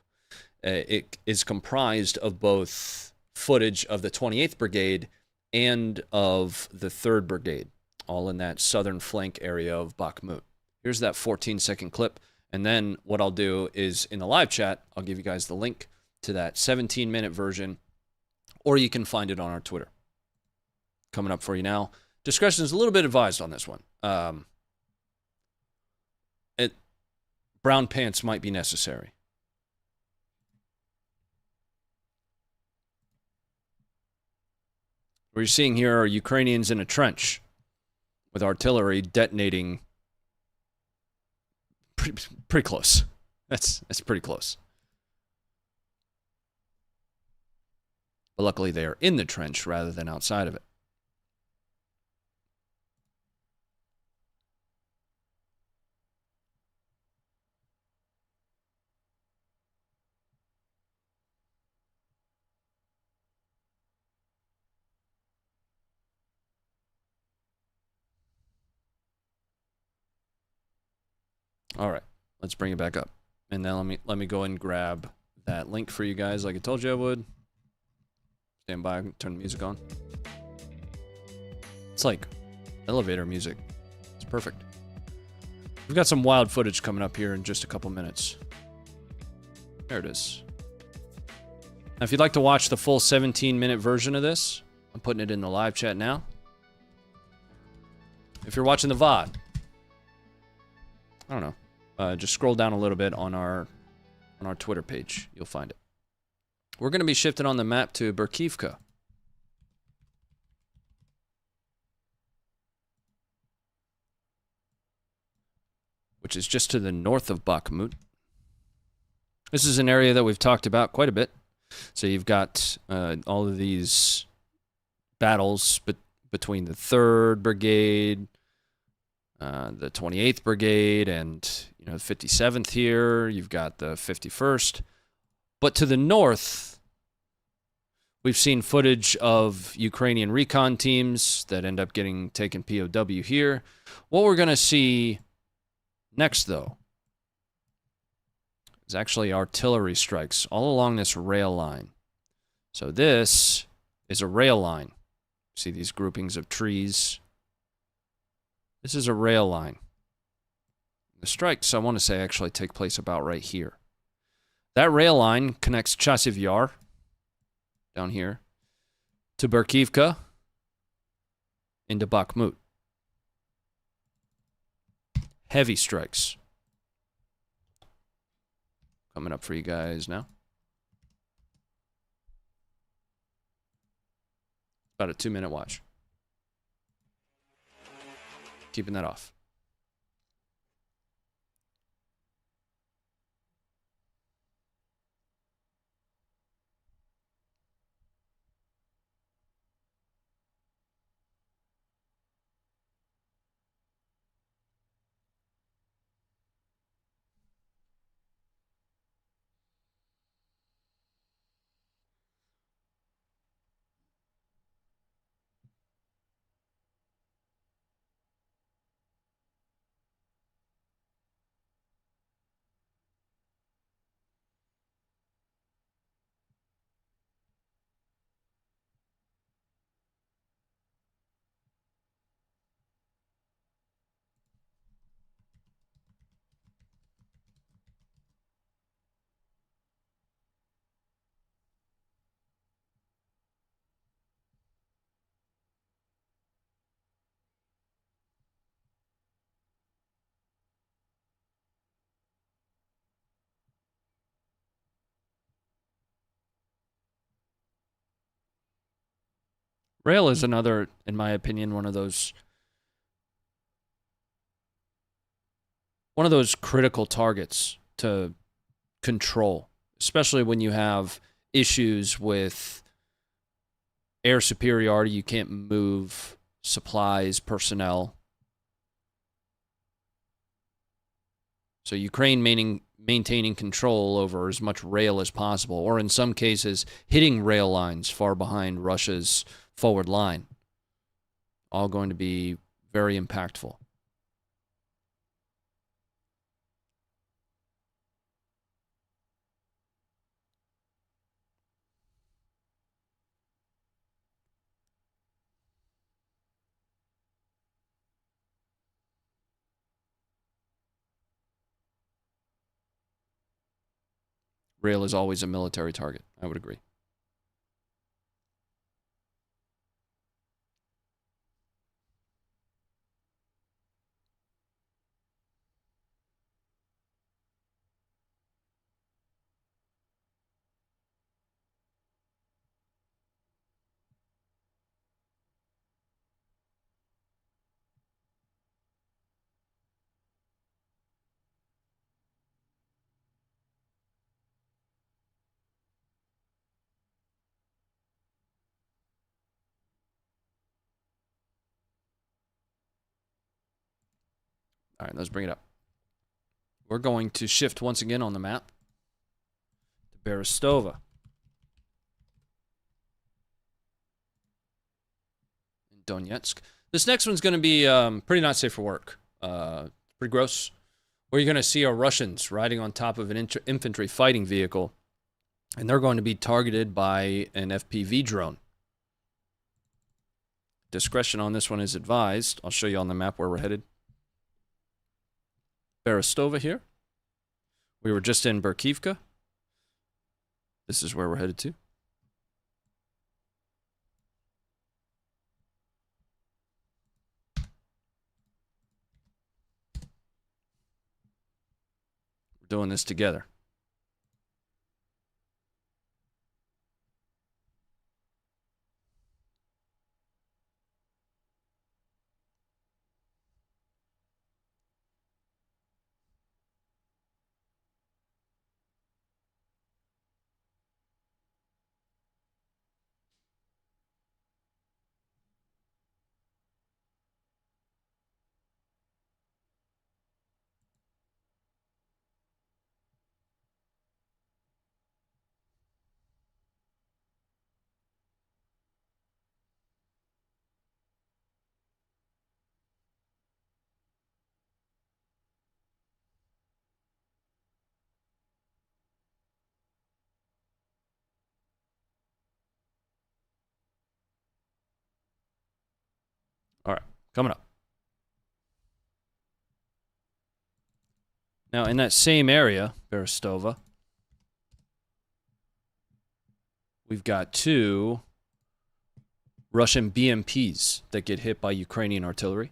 It is comprised of both footage of the 28th Brigade and of the 3rd Brigade, all in that southern flank area of Bakhmut. Here's that 14-second clip, and then what I'll do is in the live chat, I'll give you guys the link to that 17-minute version, or you can find it on our Twitter. Coming up for you now. Discretion is a little bit advised on this one. Brown pants might be necessary. What you're seeing here are Ukrainians in a trench with artillery detonating pretty close. That's pretty close. But luckily they are in the trench rather than outside of it. All right, let's bring it back up. And then let me go and grab that link for you guys like I told you I would. Stand by, turn the music on. It's like elevator music. It's perfect. We've got some wild footage coming up here in just a couple minutes. There it is. Now, if you'd like to watch the full 17-minute version of this, I'm putting it in the live chat now. If you're watching the VOD, I don't know. Just scroll down a little bit on our Twitter page. You'll find it. We're going to be shifting on the map to Berkivka. Which is just to the north of Bakhmut. This is an area that we've talked about quite a bit. So you've got all of these battles between the 3rd Brigade, the 28th Brigade, and the 57th here. You've got the 51st. But to the north, we've seen footage of Ukrainian recon teams that end up getting taken POW here. What we're going to see next, though, is actually artillery strikes all along this rail line. So this is a rail line. See these groupings of trees? This is a rail line. The strikes, I want to say, actually take place about right here. That rail line connects Chasiv Yar, down here, to Berkivka, into Bakhmut. Heavy strikes. Coming up for you guys now. About a 2-minute watch. Keeping that off. Rail is another, in my opinion, one of those critical targets to control, especially when you have issues with air superiority. You can't move supplies, personnel. So Ukraine maintaining control over as much rail as possible, or in some cases, hitting rail lines far behind Russia's forward line. All going to be very impactful. Rail is always a military target. I would agree. All right, let's bring it up. We're going to shift once again on the map to Berestova. In Donetsk. This next one's going to be pretty not safe for work. Pretty gross. Where you're going to see our Russians riding on top of an infantry fighting vehicle, and they're going to be targeted by an FPV drone. Discretion on this one is advised. I'll show you on the map where we're headed. Berestova here. We were just in Berkiivka. This is where we're headed to. We're doing this together. All right, coming up. Now, in that same area, Berestova, we've got two Russian BMPs that get hit by Ukrainian artillery.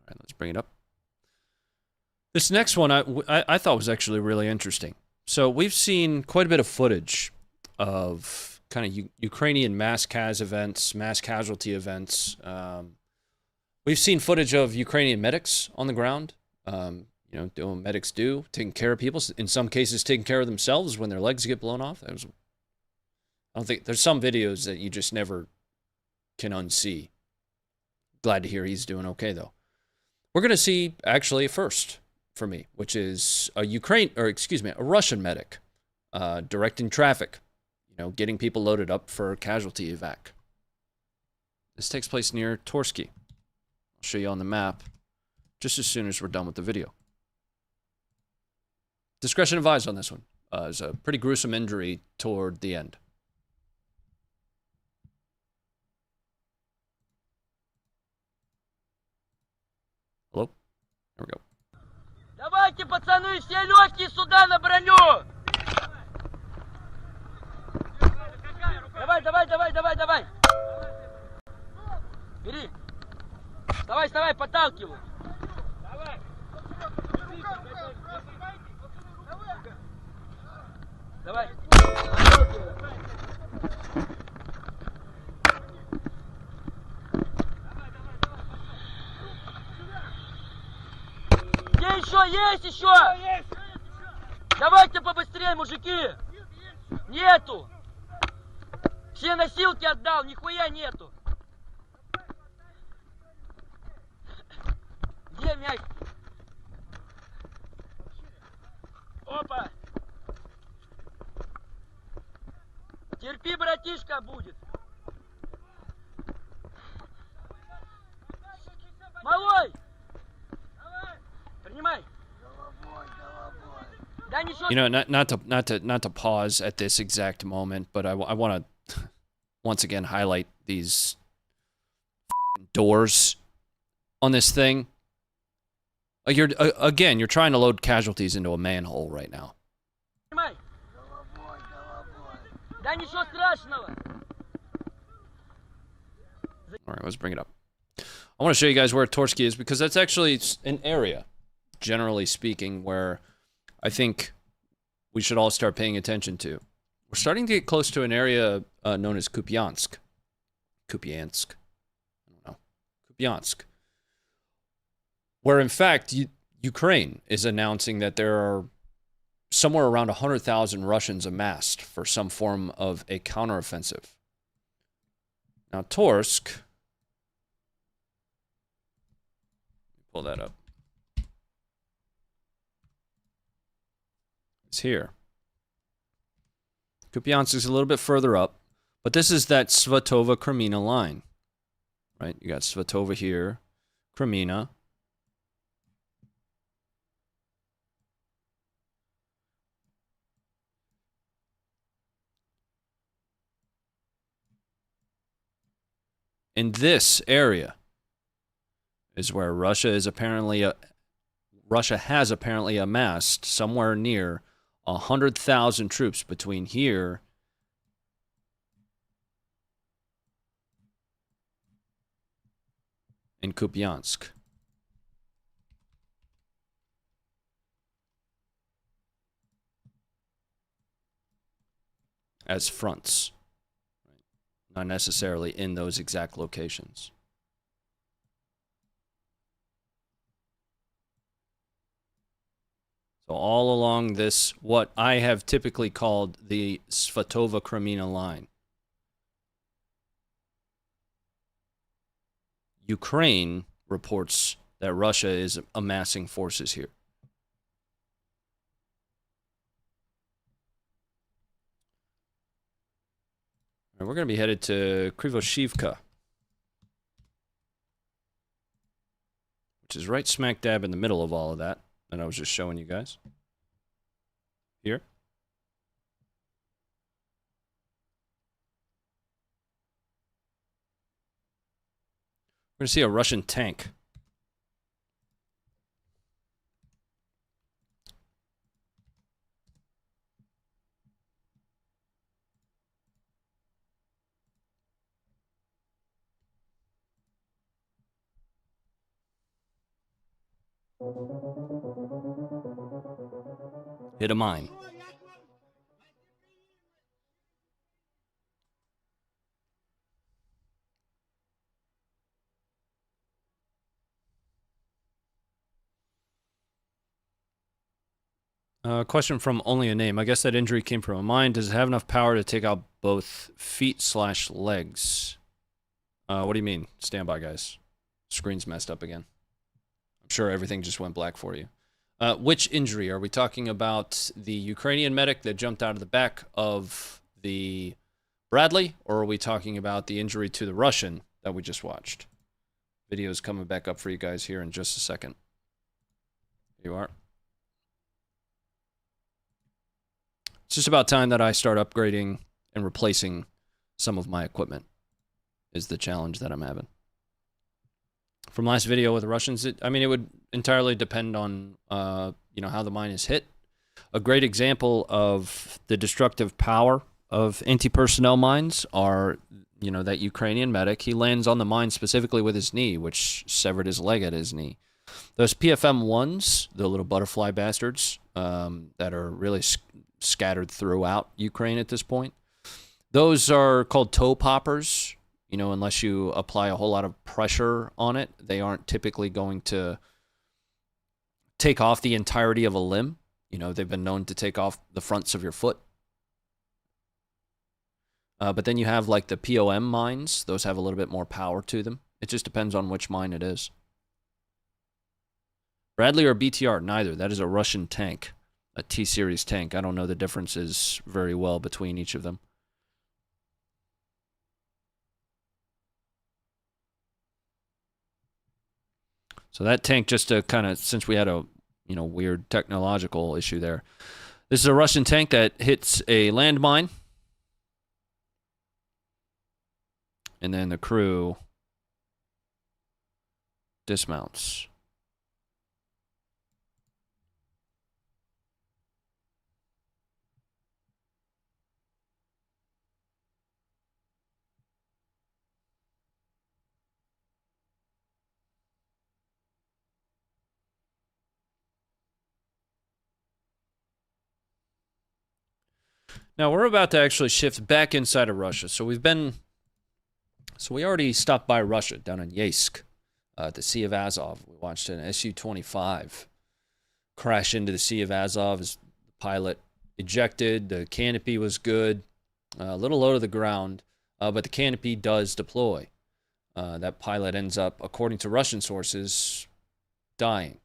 All right, let's bring it up. This next one I thought was actually really interesting. So we've seen quite a bit of footage of kind of Ukrainian mass cas events, mass casualty events. We've seen footage of Ukrainian medics on the ground, doing what medics do, taking care of people. In some cases, taking care of themselves when their legs get blown off. I don't think there's some videos that you just never can unsee. Glad to hear he's doing okay though. we're going to see actually a first for me, which is a Russian medic directing traffic, getting people loaded up for casualty evac. This takes place near Torske. I'll show you on the map just as soon as we're done with the video. Discretion advised on this one. It's a pretty gruesome injury toward the end. Hello? There we go. Давайте, пацаны, все легкие сюда на броню! Давай, давай, давай, давай, давай! Бери! Вставай, вставай, подталкивай! Давай! Давай! Где еще? Есть еще! Давайте побыстрее, мужики! Нету! Все носилки отдал, нихуя нету! Где мяч? Опа! Терпи, братишка, будет! Малой! Принимай! Not to pause at this exact moment, but I want to once again highlight these doors on this thing. Like you're trying to load casualties into a manhole right now. All right, let's bring it up. I want to show you guys where Torske is because that's actually an area, generally speaking, where I think we should all start paying attention to. We're starting to get close to an area known as Kupiansk. I don't know. Kupiansk. Where, in fact, Ukraine is announcing that there are somewhere around 100,000 Russians amassed for some form of a counteroffensive. Now, Torske... Pull that up. It's here. Kupiansk is a little bit further up, but this is that Svatovo-Kramina line, right? You got Svatovo here, Kramina. In this area is where Russia has apparently amassed somewhere near 100,000 troops between here and Kupiansk. As fronts. Not necessarily in those exact locations. So all along this, what I have typically called the Svatovo-Kramina line. Ukraine reports that Russia is amassing forces here. And we're going to be headed to Klishchiivka, which is right smack dab in the middle of all of that I was just showing you guys. Here. We're going to see a Russian tank. Hit a mine. Question from Only a Name. I guess that injury came from a mine. Does it have enough power to take out both feet/legs? What do you mean? Stand by, guys. Screen's messed up again. I'm sure everything just went black for you. Which injury? Are we talking about the Ukrainian medic that jumped out of the back of the Bradley, or are we talking about the injury to the Russian that we just watched? Video's coming back up for you guys here in just a second. Here you are. It's just about time that I start upgrading and replacing some of my equipment, is the challenge that I'm having. From last video with the Russians, it would entirely depend on, how the mine is hit. A great example of the destructive power of anti-personnel mines are, that Ukrainian medic. He lands on the mine specifically with his knee, which severed his leg at his knee. Those PFM-1s, the little butterfly bastards that are really scattered throughout Ukraine at this point, those are called toe poppers. Unless you apply a whole lot of pressure on it, they aren't typically going to take off the entirety of a limb. They've been known to take off the fronts of your foot. But then you have like the POM mines. Those have a little bit more power to them. It just depends on which mine it is. Bradley or BTR? Neither. That is a Russian tank, a T-series tank. I don't know the differences very well between each of them. So that tank, just to kind of, since we had a, weird technological issue there. This is a Russian tank that hits a landmine. And then the crew dismounts. Now we're about to actually shift back inside of Russia. So we already stopped by Russia down in Yeysk, the Sea of Azov. We watched an Su-25 crash into the Sea of Azov as the pilot ejected. The canopy was good, a little low to the ground, but the canopy does deploy. That pilot ends up, according to Russian sources, dying.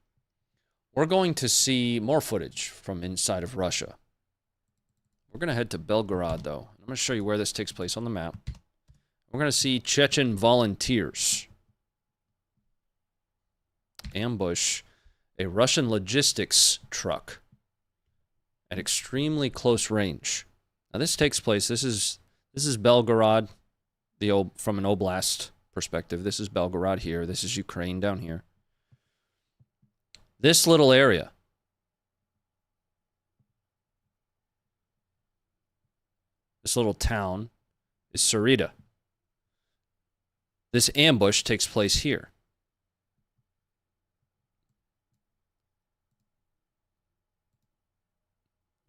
We're going to see more footage from inside of Russia. We're going to head to Belgorod, though. I'm going to show you where this takes place on the map. We're going to see Chechen volunteers ambush a Russian logistics truck at extremely close range. Now, this takes place. This is Belgorod, from an Oblast perspective. This is Belgorod here. This is Ukraine down here. This little area, this little town, is Sarita. This ambush takes place here.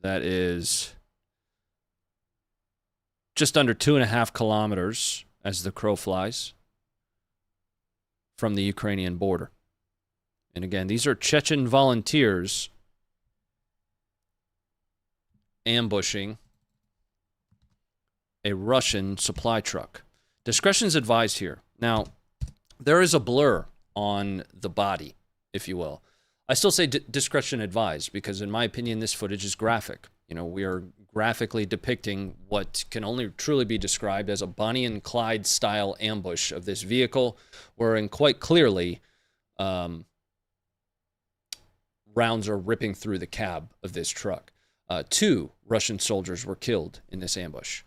That is just under 2.5 kilometers as the crow flies from the Ukrainian border. And again, these are Chechen volunteers ambushing a Russian supply truck. Discretion's advised here. Now, there is a blur on the body, if you will. I still say discretion advised because, in my opinion, this footage is graphic. We are graphically depicting what can only truly be described as a Bonnie and Clyde style ambush of this vehicle, wherein quite clearly rounds are ripping through the cab of this truck. 2 Russian soldiers were killed in this ambush.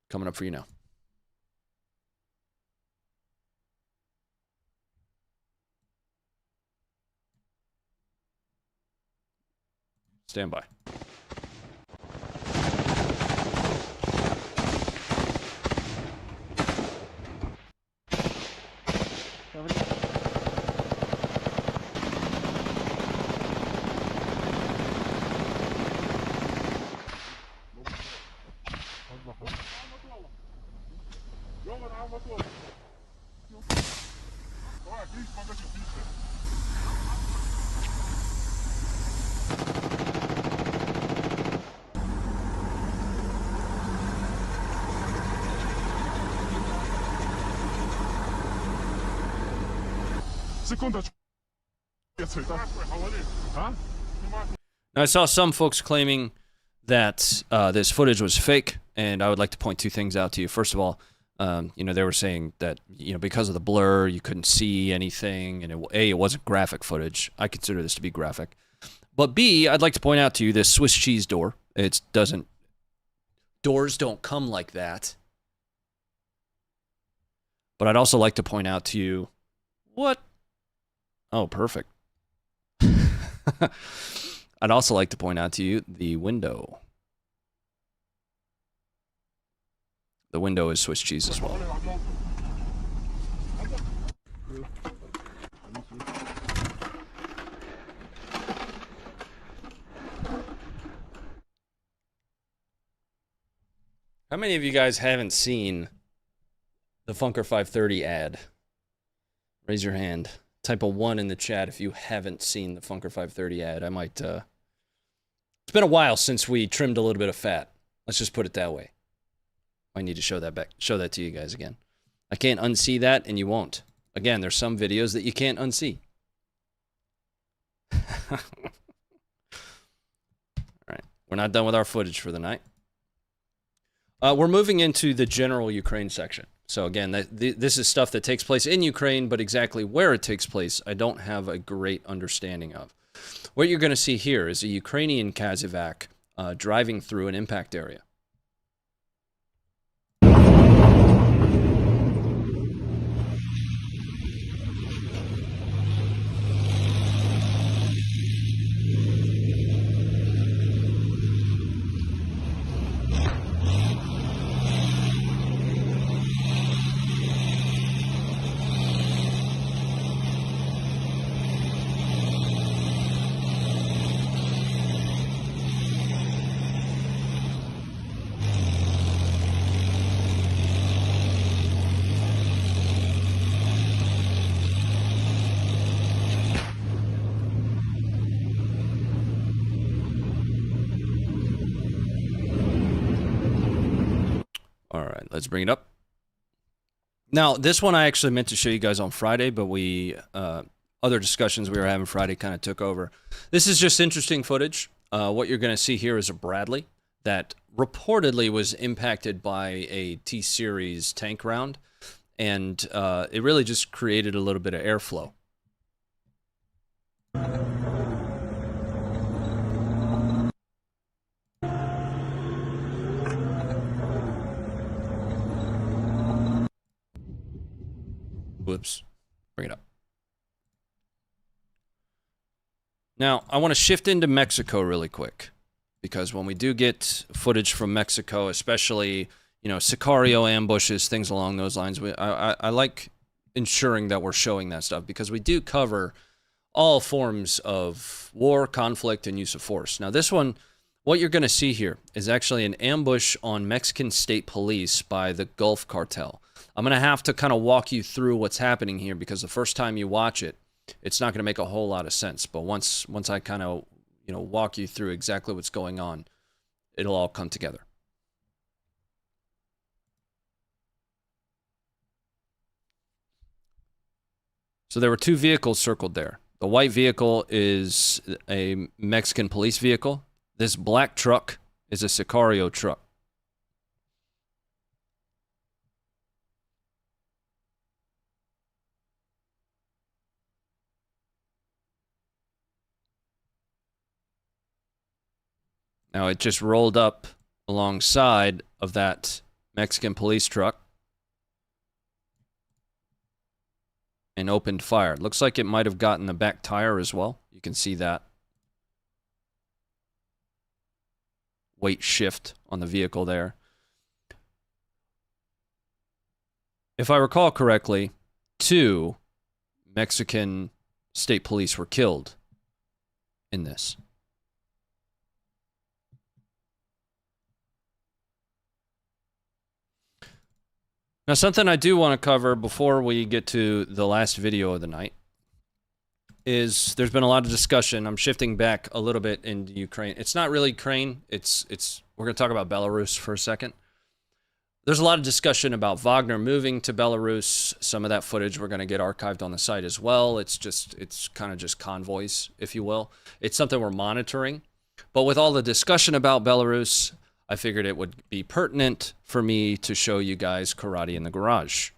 Coming up for you now. Stand by. Секундочку. Now, I saw some folks claiming that this footage was fake, and I would like to point two things out to you. First of all, you know, they were saying that, you know, because of the blur, you couldn't see anything, and it wasn't graphic footage. I consider this to be graphic. But B, I'd like to point out to you this Swiss cheese door. Doors don't come like that. But I'd also like to point out to you, what? Oh, perfect. I'd also like to point out to you the window. The window is Swiss cheese as well. How many of you guys haven't seen the Funker 530 ad? Raise your hand. Type a 1 in the chat if you haven't seen the Funker 530 ad. I might, it's been a while since we trimmed a little bit of fat. Let's just put it that way. I need to show that to you guys again. I can't unsee that, and you won't. Again, there's some videos that you can't unsee. All right, we're not done with our footage for the night. We're moving into the general Ukraine section. So again, this is stuff that takes place in Ukraine, but exactly where it takes place, I don't have a great understanding of. What you're going to see here is a Ukrainian Kazak driving through an impact area. Let's bring it up. Now, this one I actually meant to show you guys on Friday, but other discussions we were having Friday kind of took over. This is just interesting footage. What you're going to see here is a Bradley that reportedly was impacted by a T-Series tank round, and it really just created a little bit of airflow. Whoops. Bring it up. Now, I want to shift into Mexico really quick, because when we do get footage from Mexico, especially, you know, Sicario ambushes, things along those lines, I like ensuring that we're showing that stuff, because we do cover all forms of war, conflict, and use of force. Now, this one, what you're going to see here is actually an ambush on Mexican state police by the Gulf Cartel. I'm going to have to kind of walk you through what's happening here, because the first time you watch it, it's not going to make a whole lot of sense. But once I kind of, you know, walk you through exactly what's going on, it'll all come together. So there were two vehicles circled there. The white vehicle is a Mexican police vehicle. This black truck is a Sicario truck. Now, it just rolled up alongside of that Mexican police truck and opened fire. It looks like it might have gotten the back tire as well. You can see that weight shift on the vehicle there. If I recall correctly, 2 Mexican state police were killed in this. Now, something I do want to cover before we get to the last video of the night is there's been a lot of discussion. I'm shifting back a little bit into Ukraine. It's not really Ukraine. We're going to talk about Belarus for a second. There's a lot of discussion about Wagner moving to Belarus. Some of that footage we're going to get archived on the site as well. It's kind of just convoys, if you will. It's something we're monitoring. But with all the discussion about Belarus, I figured it would be pertinent for me to show you guys karate in the garage.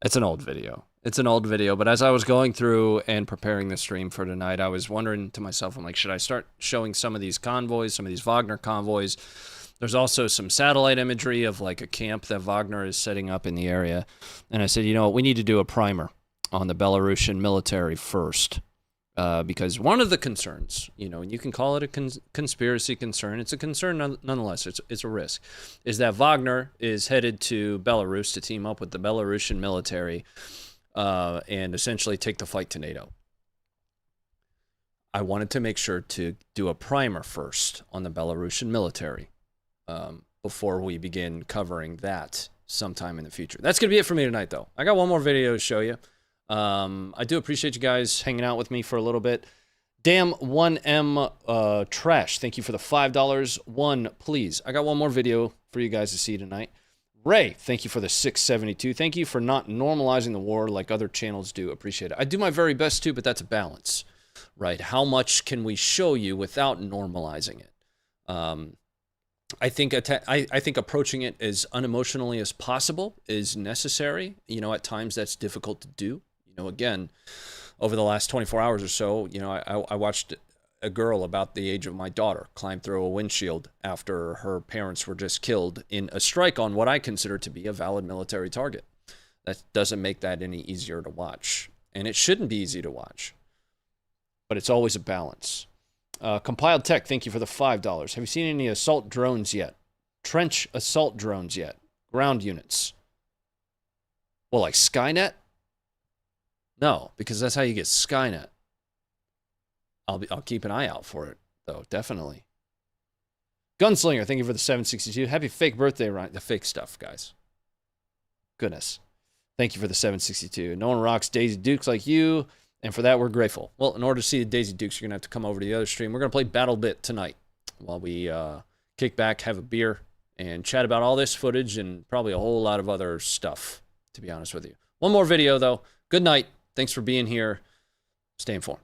It's an old video. It's an old video, but as I was going through and preparing the stream for tonight, I was wondering to myself, I'm like, should I start showing some of these convoys, some of these Wagner convoys? There's also some satellite imagery of like a camp that Wagner is setting up in the area. And I said, you know what, we need to do a primer on the Belarusian military first. Because one of the concerns, you know, and you can call it a conspiracy concern, it's a concern nonetheless, it's a risk, is that Wagner is headed to Belarus to team up with the Belarusian military and essentially take the fight to NATO. I wanted to make sure to do a primer first on the Belarusian military before we begin covering that sometime in the future. That's going to be it for me tonight, though. I got one more video to show you. I do appreciate you guys hanging out with me for a little bit. Damn 1M Trash, thank you for the $5. One, please. I got one more video for you guys to see tonight. Ray, thank you for the 672. Thank you for not normalizing the war like other channels do. Appreciate it. I do my very best too, but that's a balance, right? How much can we show you without normalizing it? I think approaching it as unemotionally as possible is necessary. You know, at times that's difficult to do. You know, again, over the last 24 hours or so, you know, I watched a girl about the age of my daughter climb through a windshield after her parents were just killed in a strike on what I consider to be a valid military target. That doesn't make that any easier to watch. And it shouldn't be easy to watch. But it's always a balance. Compiled Tech, thank you for the $5. Have you seen any assault drones yet? Trench assault drones yet? Ground units? Well, like Skynet? No, because that's how you get Skynet. I'll keep an eye out for it, though, definitely. Gunslinger, thank you for the 762. Happy fake birthday, Ryan. The fake stuff, guys. Goodness. Thank you for the 762. No one rocks Daisy Dukes like you, and for that, we're grateful. Well, in order to see the Daisy Dukes, you're going to have to come over to the other stream. We're going to play BattleBit tonight while we kick back, have a beer, and chat about all this footage and probably a whole lot of other stuff, to be honest with you. One more video, though. Good night. Thanks for being here. Stay informed.